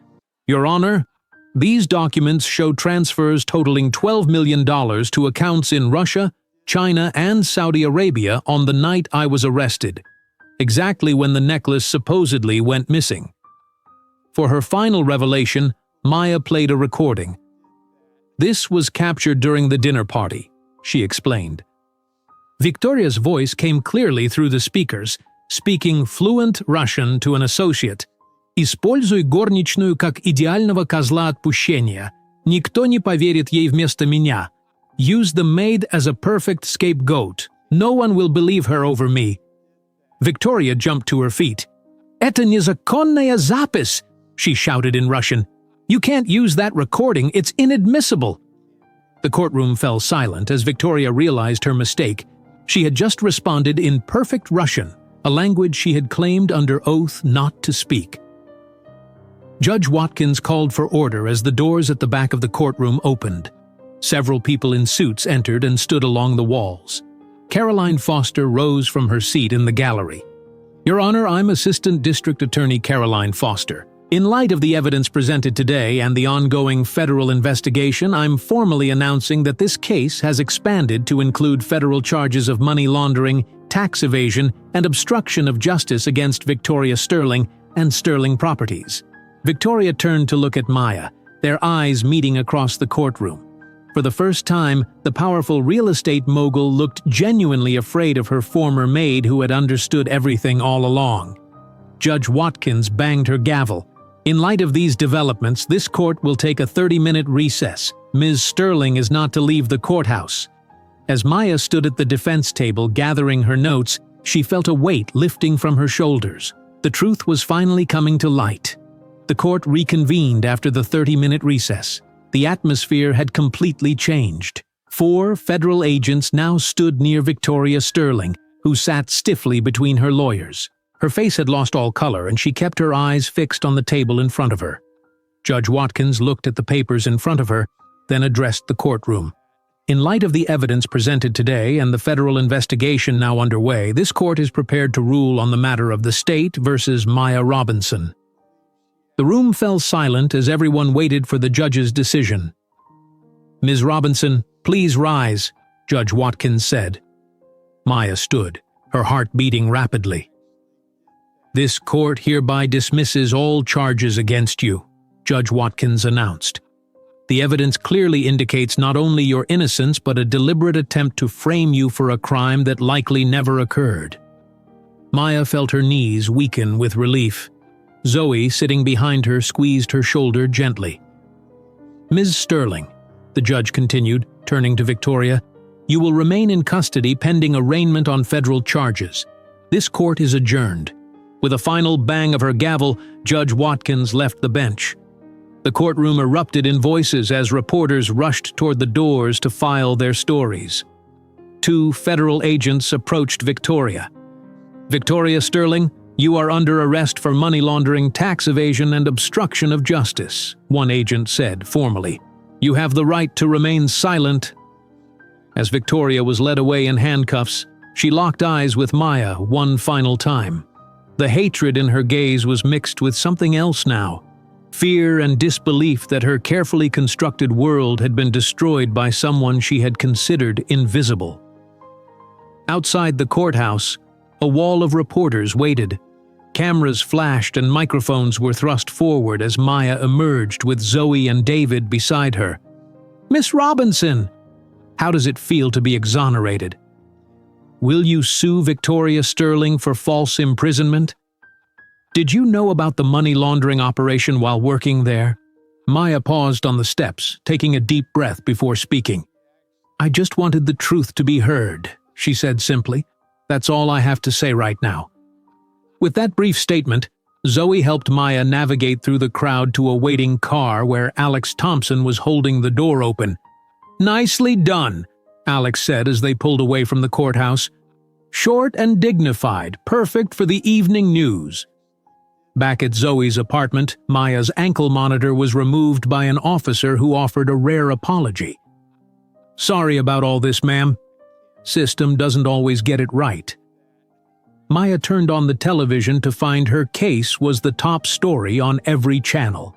Your Honor, these documents show transfers totaling $12 million to accounts in Russia, China, and Saudi Arabia on the night I was arrested, exactly when the necklace supposedly went missing. For her final revelation, Maya played a recording. This was captured during the dinner party, she explained. Victoria's voice came clearly through the speakers, speaking fluent Russian to an associate. «Используй горничную как идеального козла отпущения. Никто не поверит ей вместо меня. Use the maid as a perfect scapegoat. No one will believe her over me». Victoria jumped to her feet. «Это незаконная запись!» she shouted in Russian. «You can't use that recording, it's inadmissible!» The courtroom fell silent as Victoria realized her mistake. She had just responded in perfect Russian, a language she had claimed under oath not to speak. Judge Watkins called for order as the doors at the back of the courtroom opened. Several people in suits entered and stood along the walls. Caroline Foster rose from her seat in the gallery. Your Honor, I'm Assistant District Attorney Caroline Foster. In light of the evidence presented today and the ongoing federal investigation, I'm formally announcing that this case has expanded to include federal charges of money laundering, tax evasion, and obstruction of justice against Victoria Sterling and Sterling Properties. Victoria turned to look at Maya, their eyes meeting across the courtroom. For the first time, the powerful real estate mogul looked genuinely afraid of her former maid who had understood everything all along. Judge Watkins banged her gavel. In light of these developments, this court will take a 30-minute recess. Ms. Sterling is not to leave the courthouse. As Maya stood at the defense table gathering her notes, she felt a weight lifting from her shoulders. The truth was finally coming to light. The court reconvened after the 30-minute recess. The atmosphere had completely changed. 4 federal agents now stood near Victoria Sterling, who sat stiffly between her lawyers. Her face had lost all color, and she kept her eyes fixed on the table in front of her. Judge Watkins looked at the papers in front of her, then addressed the courtroom. In light of the evidence presented today and the federal investigation now underway, this court is prepared to rule on the matter of the state versus Maya Robinson. The room fell silent as everyone waited for the judge's decision. "Ms. Robinson, please rise," Judge Watkins said. Maya stood, her heart beating rapidly. "This court hereby dismisses all charges against you," Judge Watkins announced. "The evidence clearly indicates not only your innocence but a deliberate attempt to frame you for a crime that likely never occurred." Maya felt her knees weaken with relief. Zoe, sitting behind her, squeezed her shoulder gently. "Ms. Sterling," the judge continued, turning to Victoria, "you will remain in custody pending arraignment on federal charges. This court is adjourned." With a final bang of her gavel, Judge Watkins left the bench. The courtroom erupted in voices as reporters rushed toward the doors to file their stories. 2 federal agents approached Victoria. "Victoria Sterling, you are under arrest for money laundering, tax evasion, and obstruction of justice," one agent said formally. "You have the right to remain silent." As Victoria was led away in handcuffs, she locked eyes with Maya one final time. The hatred in her gaze was mixed with something else now. Fear and disbelief that her carefully constructed world had been destroyed by someone she had considered invisible. Outside the courthouse, a wall of reporters waited. Cameras flashed and microphones were thrust forward as Maya emerged with Zoe and David beside her. "Miss Robinson! How does it feel to be exonerated? Will you sue Victoria Sterling for false imprisonment? Did you know about the money laundering operation while working there?" Maya paused on the steps, taking a deep breath before speaking. "I just wanted the truth to be heard," she said simply. "That's all I have to say right now." With that brief statement, Zoe helped Maya navigate through the crowd to a waiting car where Alex Thompson was holding the door open. "Nicely done," Alex said as they pulled away from the courthouse. "Short and dignified, perfect for the evening news." Back at Zoe's apartment, Maya's ankle monitor was removed by an officer who offered a rare apology. "Sorry about all this, ma'am. System doesn't always get it right." Maya turned on the television to find her case was the top story on every channel.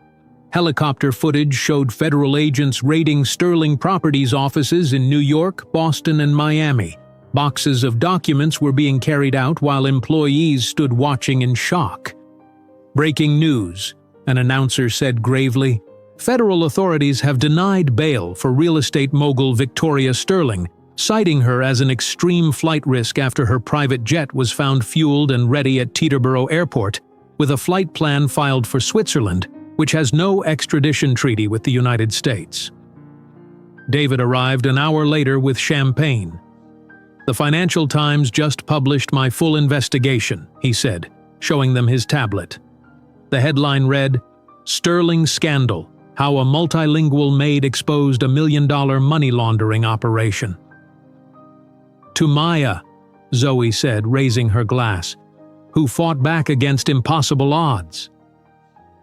Helicopter footage showed federal agents raiding Sterling Properties offices in New York, Boston, and Miami. Boxes of documents were being carried out while employees stood watching in shock. "Breaking news," an announcer said gravely. "Federal authorities have denied bail for real estate mogul Victoria Sterling, citing her as an extreme flight risk after her private jet was found fueled and ready at Teterboro Airport, with a flight plan filed for Switzerland, which has no extradition treaty with the United States." David arrived an hour later with champagne. "The Financial Times just published my full investigation," he said, showing them his tablet. The headline read, "Sterling Scandal: How a Multilingual Maid Exposed a $1 million Money Laundering Operation." "To Maya," Zoe said, raising her glass, "who fought back against impossible odds."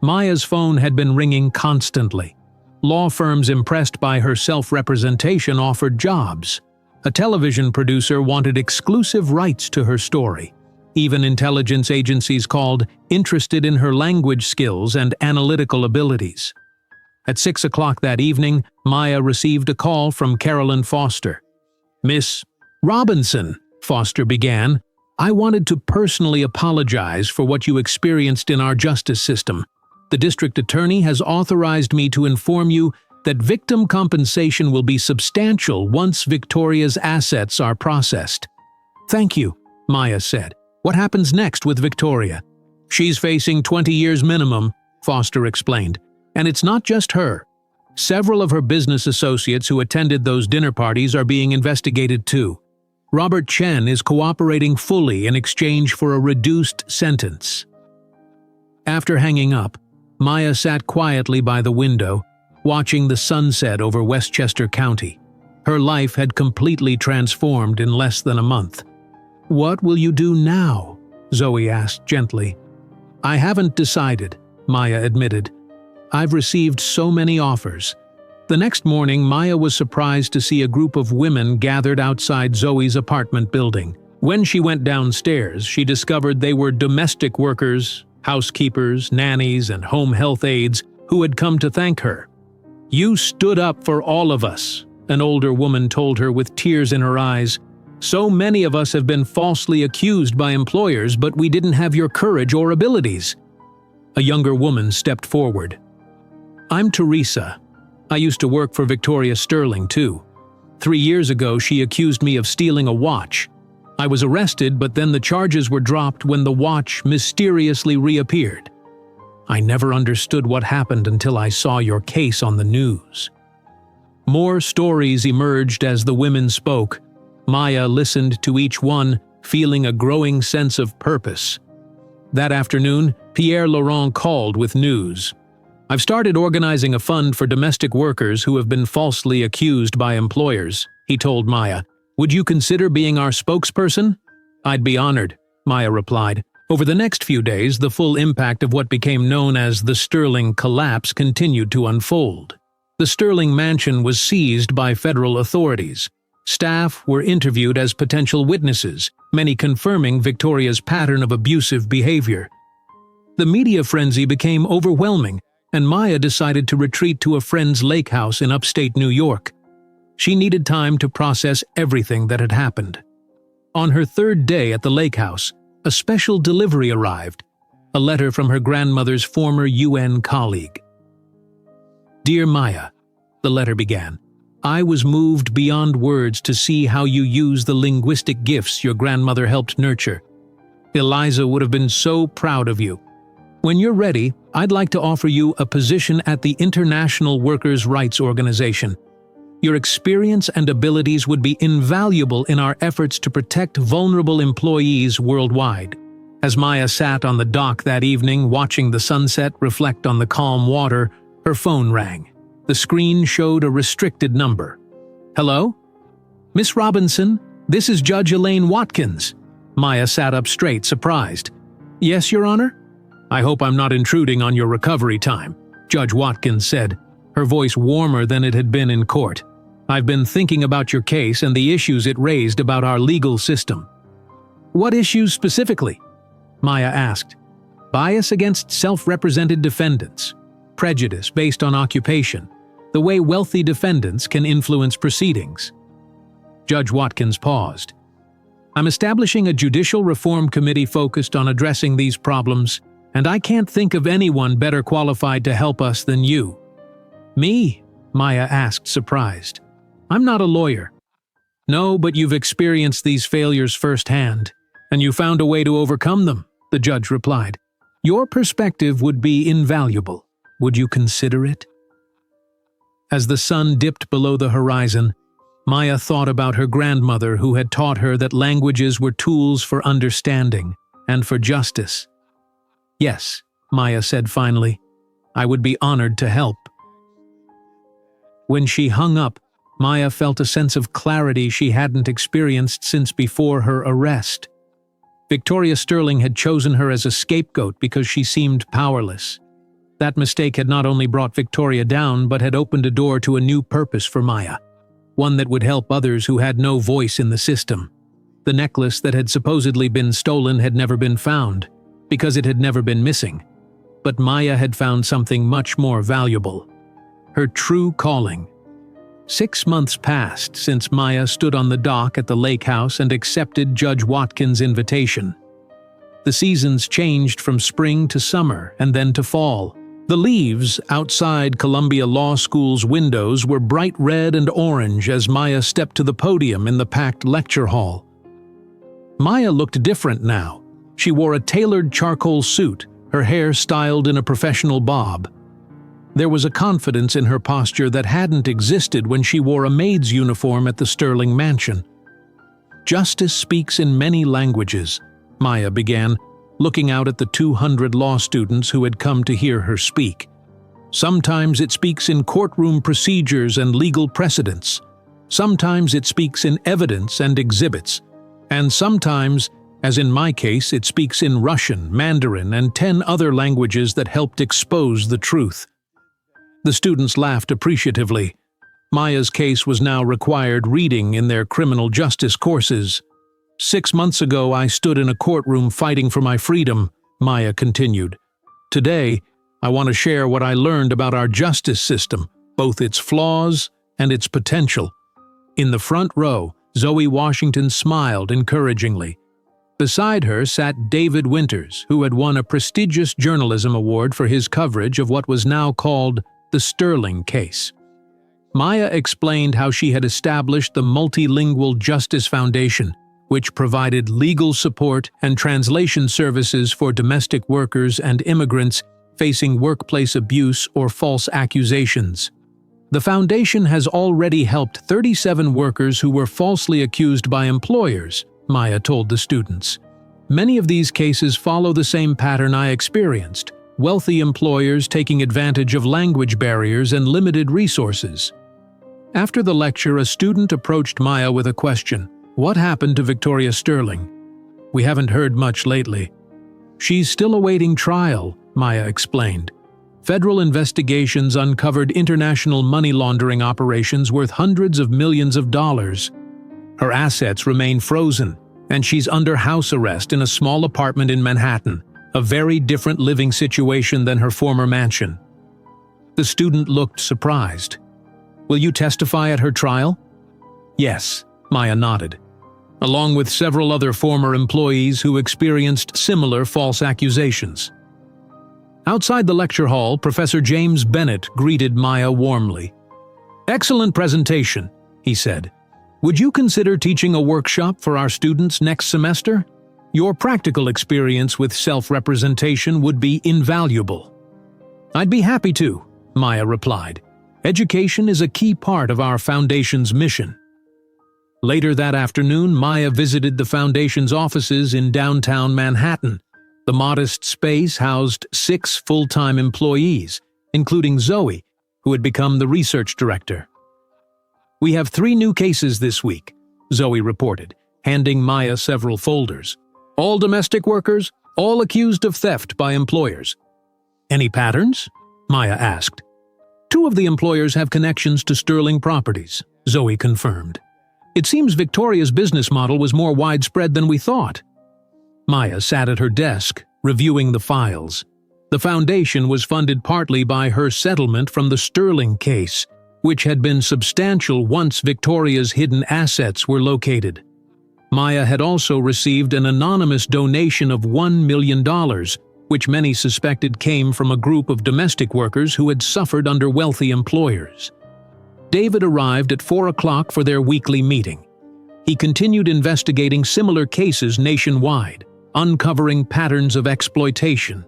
Maya's phone had been ringing constantly. Law firms impressed by her self-representation offered jobs. A television producer wanted exclusive rights to her story. Even intelligence agencies called interested in her language skills and analytical abilities. At 6 o'clock that evening, Maya received a call from Carolyn Foster. "Miss Robinson," Foster began, "I wanted to personally apologize for what you experienced in our justice system. The district attorney has authorized me to inform you that victim compensation will be substantial once Victoria's assets are processed." "Thank you," Maya said. "What happens next with Victoria?" "She's facing 20 years minimum," Foster explained. "And it's not just her. Several of her business associates who attended those dinner parties are being investigated too. Robert Chen is cooperating fully in exchange for a reduced sentence." After hanging up, Maya sat quietly by the window, watching the sunset over Westchester County. Her life had completely transformed in less than a month. "What will you do now?" Zoe asked gently. "I haven't decided," Maya admitted. "I've received so many offers." The next morning, Maya was surprised to see a group of women gathered outside Zoe's apartment building. When she went downstairs, she discovered they were domestic workers, housekeepers, nannies, and home health aides who had come to thank her. "You stood up for all of us," an older woman told her with tears in her eyes. "So many of us have been falsely accused by employers, but we didn't have your courage or abilities." A younger woman stepped forward. "I'm Teresa. I used to work for Victoria Sterling, too. 3 years ago, she accused me of stealing a watch. I was arrested, but then the charges were dropped when the watch mysteriously reappeared. I never understood what happened until I saw your case on the news." More stories emerged as the women spoke. Maya listened to each one, feeling a growing sense of purpose. That afternoon, Pierre Laurent called with news. "I've started organizing a fund for domestic workers who have been falsely accused by employers," he told Maya. "Would you consider being our spokesperson?" "I'd be honored," Maya replied. Over the next few days, the full impact of what became known as the Sterling collapse continued to unfold. The Sterling mansion was seized by federal authorities. Staff were interviewed as potential witnesses, many confirming Victoria's pattern of abusive behavior. The media frenzy became overwhelming, and Maya decided to retreat to a friend's lake house in upstate New York. She needed time to process everything that had happened. On her third day at the lake house, a special delivery arrived, a letter from her grandmother's former UN colleague. "Dear Maya," the letter began, "I was moved beyond words to see how you use the linguistic gifts your grandmother helped nurture. Eliza would have been so proud of you. When you're ready, I'd like to offer you a position at the International Workers' Rights Organization. Your experience and abilities would be invaluable in our efforts to protect vulnerable employees worldwide." As Maya sat on the dock that evening watching the sunset reflect on the calm water, her phone rang. The screen showed a restricted number. "Hello? Miss Robinson, this is Judge Elaine Watkins." Maya sat up straight, surprised. "Yes, Your Honor?" "I hope I'm not intruding on your recovery time," Judge Watkins said, her voice warmer than it had been in court. "I've been thinking about your case and the issues it raised about our legal system." "What issues specifically?" Maya asked. "Bias against self-represented defendants, prejudice based on occupation, the way wealthy defendants can influence proceedings." Judge Watkins paused. "I'm establishing a judicial reform committee focused on addressing these problems, and I can't think of anyone better qualified to help us than you." "Me?" Maya asked, surprised. "I'm not a lawyer." "No, but you've experienced these failures firsthand, and you found a way to overcome them," the judge replied. "Your perspective would be invaluable. Would you consider it?" As the sun dipped below the horizon, Maya thought about her grandmother who had taught her that languages were tools for understanding and for justice. "Yes," Maya said finally, "I would be honored to help." When she hung up, Maya felt a sense of clarity she hadn't experienced since before her arrest. Victoria Sterling had chosen her as a scapegoat because she seemed powerless. That mistake had not only brought Victoria down but had opened a door to a new purpose for Maya, one that would help others who had no voice in the system. The necklace that had supposedly been stolen had never been found, because it had never been missing. But Maya had found something much more valuable: her true calling. 6 months passed since Maya stood on the dock at the lake house and accepted Judge Watkins' invitation. The seasons changed from spring to summer and then to fall. The leaves outside Columbia Law School's windows were bright red and orange as Maya stepped to the podium in the packed lecture hall. Maya looked different now. She wore a tailored charcoal suit, her hair styled in a professional bob. There was a confidence in her posture that hadn't existed when she wore a maid's uniform at the Sterling mansion. "Justice speaks in many languages," Maya began, looking out at the 200 law students who had come to hear her speak. "Sometimes it speaks in courtroom procedures and legal precedents. Sometimes it speaks in evidence and exhibits. And sometimes, as in my case, it speaks in Russian, Mandarin, and 10 other languages that helped expose the truth." The students laughed appreciatively. Maya's case was now required reading in their criminal justice courses. "6 months ago, I stood in a courtroom fighting for my freedom," Maya continued. "Today, I want to share what I learned about our justice system, both its flaws and its potential." In the front row, Zoe Washington smiled encouragingly. Beside her sat David Winters, who had won a prestigious journalism award for his coverage of what was now called the Sterling case. Maya explained how she had established the Multilingual Justice Foundation, which provided legal support and translation services for domestic workers and immigrants facing workplace abuse or false accusations. The foundation has already helped 37 workers who were falsely accused by employers, Maya told the students. Many of these cases follow the same pattern I experienced: wealthy employers taking advantage of language barriers and limited resources. After the lecture, a student approached Maya with a question: "What happened to Victoria Sterling?" "We haven't heard much lately." "She's still awaiting trial," Maya explained. "Federal investigations uncovered international money laundering operations worth hundreds of millions of dollars. Her assets remain frozen, and she's under house arrest in a small apartment in Manhattan, a very different living situation than her former mansion." The student looked surprised. "Will you testify at her trial?" "Yes," Maya nodded, along with several other former employees who experienced similar false accusations. Outside the lecture hall, Professor James Bennett greeted Maya warmly. "Excellent presentation," he said. "Would you consider teaching a workshop for our students next semester? Your practical experience with self-representation would be invaluable." "I'd be happy to," Maya replied. "Education is a key part of our foundation's mission." Later that afternoon, Maya visited the foundation's offices in downtown Manhattan. The modest space housed 6 full-time employees, including Zoe, who had become the research director. "We have 3 new cases this week," Zoe reported, handing Maya several folders. "All domestic workers, all accused of theft by employers." "Any patterns?" Maya asked. "2 of the employers have connections to Sterling Properties," Zoe confirmed. "It seems Victoria's business model was more widespread than we thought." Maya sat at her desk, reviewing the files. The foundation was funded partly by her settlement from the Sterling case, which had been substantial once Victoria's hidden assets were located. Maya had also received an anonymous donation of $1 million, which many suspected came from a group of domestic workers who had suffered under wealthy employers. David arrived at 4 o'clock for their weekly meeting. He continued investigating similar cases nationwide, uncovering patterns of exploitation.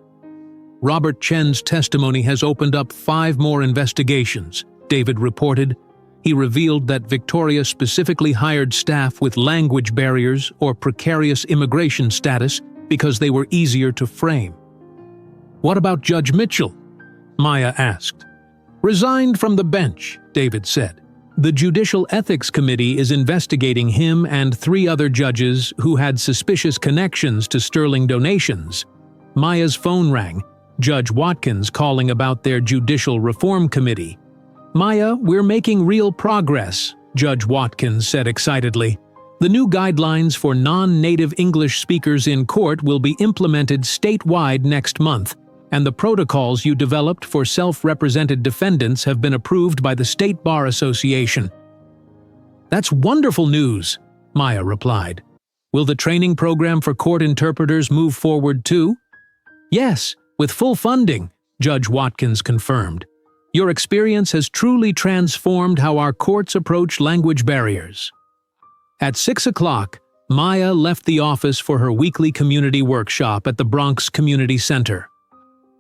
"Robert Chen's testimony has opened up 5 more investigations," David reported. He revealed that Victoria specifically hired staff with language barriers or precarious immigration status because they were easier to frame. "What about Judge Mitchell?" Maya asked. "Resigned from the bench," David said. "The Judicial Ethics Committee is investigating him and 3 other judges who had suspicious connections to Sterling donations." Maya's phone rang, Judge Watkins calling about their Judicial Reform Committee. "Maya, we're making real progress," Judge Watkins said excitedly. "The new guidelines for non-native English speakers in court will be implemented statewide next month, and the protocols you developed for self-represented defendants have been approved by the State Bar Association." "That's wonderful news," Maya replied. "Will the training program for court interpreters move forward too?" "Yes, with full funding," Judge Watkins confirmed. "Your experience has truly transformed how our courts approach language barriers." At 6 o'clock, Maya left the office for her weekly community workshop at the Bronx Community Center.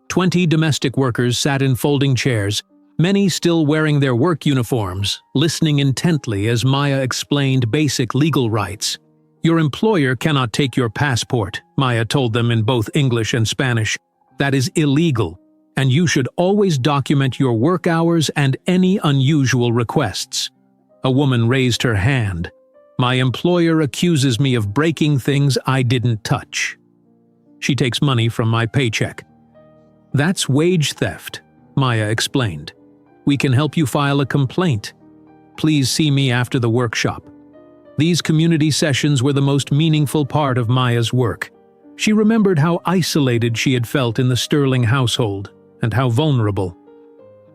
20 domestic workers sat in folding chairs, many still wearing their work uniforms, listening intently as Maya explained basic legal rights. "Your employer cannot take your passport," Maya told them in both English and Spanish. "That is illegal, and you should always document your work hours and any unusual requests." A woman raised her hand. My employer accuses me of breaking things I didn't touch. She takes money from my paycheck. That's wage theft, Maya explained. We can help you file a complaint. Please see me after the workshop. These community sessions were the most meaningful part of Maya's work. She remembered how isolated she had felt in the Sterling household and how vulnerable.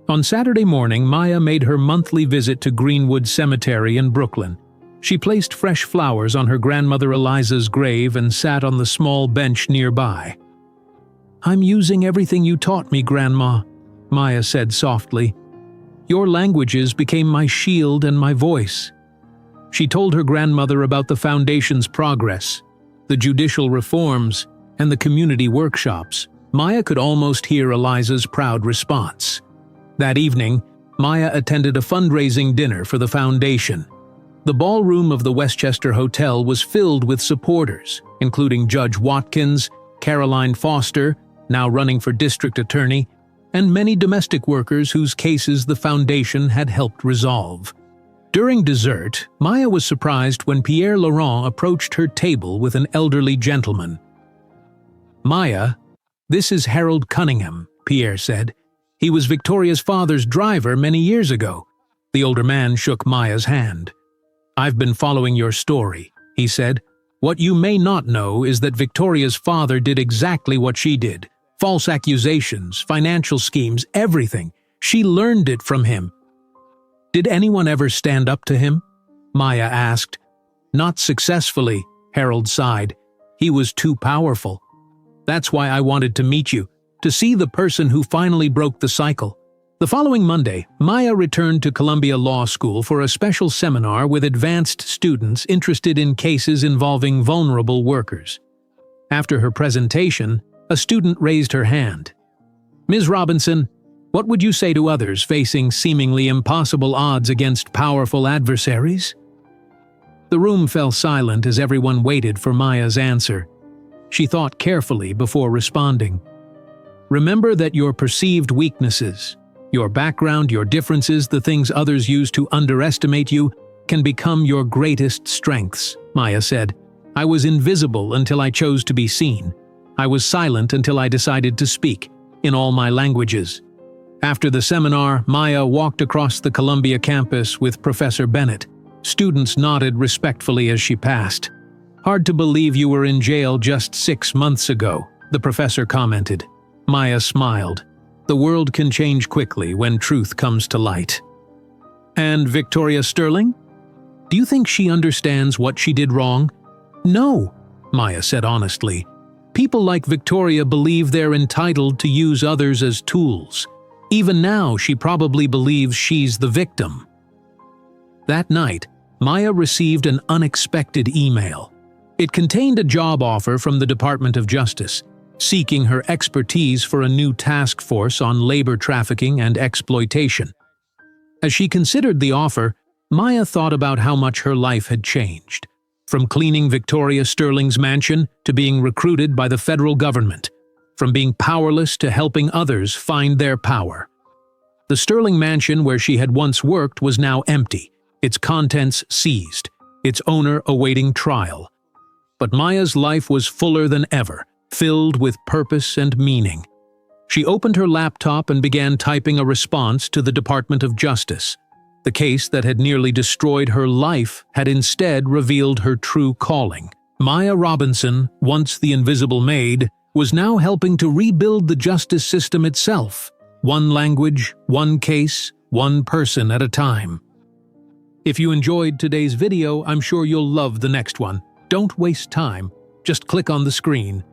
On Saturday morning, Maya made her monthly visit to Greenwood Cemetery in Brooklyn. She placed fresh flowers on her grandmother Eliza's grave and sat on the small bench nearby. "I'm using everything you taught me, Grandma," Maya said softly. "Your languages became my shield and my voice." She told her grandmother about the foundation's progress, the judicial reforms, and the community workshops. Maya could almost hear Eliza's proud response. That evening, Maya attended a fundraising dinner for the foundation. The ballroom of the Westchester Hotel was filled with supporters, including Judge Watkins, Caroline Foster, now running for district attorney, and many domestic workers whose cases the foundation had helped resolve. During dessert, Maya was surprised when Pierre Laurent approached her table with an elderly gentleman. "Maya, this is Harold Cunningham," Pierre said. "He was Victoria's father's driver many years ago." The older man shook Maya's hand. "I've been following your story," he said. "What you may not know is that Victoria's father did exactly what she did. False accusations, financial schemes, everything. She learned it from him." "Did anyone ever stand up to him?" Maya asked. "Not successfully," Harold sighed. "He was too powerful. That's why I wanted to meet you, to see the person who finally broke the cycle." The following Monday, Maya returned to Columbia Law School for a special seminar with advanced students interested in cases involving vulnerable workers. After her presentation, a student raised her hand. "Ms. Robinson, what would you say to others facing seemingly impossible odds against powerful adversaries?" The room fell silent as everyone waited for Maya's answer. She thought carefully before responding. "Remember that your perceived weaknesses, your background, your differences, the things others use to underestimate you, can become your greatest strengths," Maya said. "I was invisible until I chose to be seen. I was silent until I decided to speak, in all my languages." After the seminar, Maya walked across the Columbia campus with Professor Bennett. Students nodded respectfully as she passed. "Hard to believe you were in jail just 6 months ago," the professor commented. Maya smiled. The world can change quickly when truth comes to light. "And Victoria Sterling? Do you think she understands what she did wrong?" "No," Maya said honestly. "People like Victoria believe they're entitled to use others as tools. Even now, she probably believes she's the victim." That night, Maya received an unexpected email. It contained a job offer from the Department of Justice, seeking her expertise for a new task force on labor trafficking and exploitation. As she considered the offer, Maya thought about how much her life had changed. From cleaning Victoria Sterling's mansion to being recruited by the federal government. From being powerless to helping others find their power. The Sterling mansion where she had once worked was now empty, its contents seized, its owner awaiting trial. But Maya's life was fuller than ever, filled with purpose and meaning. She opened her laptop and began typing a response to the Department of Justice. The case that had nearly destroyed her life had instead revealed her true calling. Maya Robinson, once the invisible maid, was now helping to rebuild the justice system itself. One language, one case, one person at a time. If you enjoyed today's video, I'm sure you'll love the next one. Don't waste time. Just click on the screen.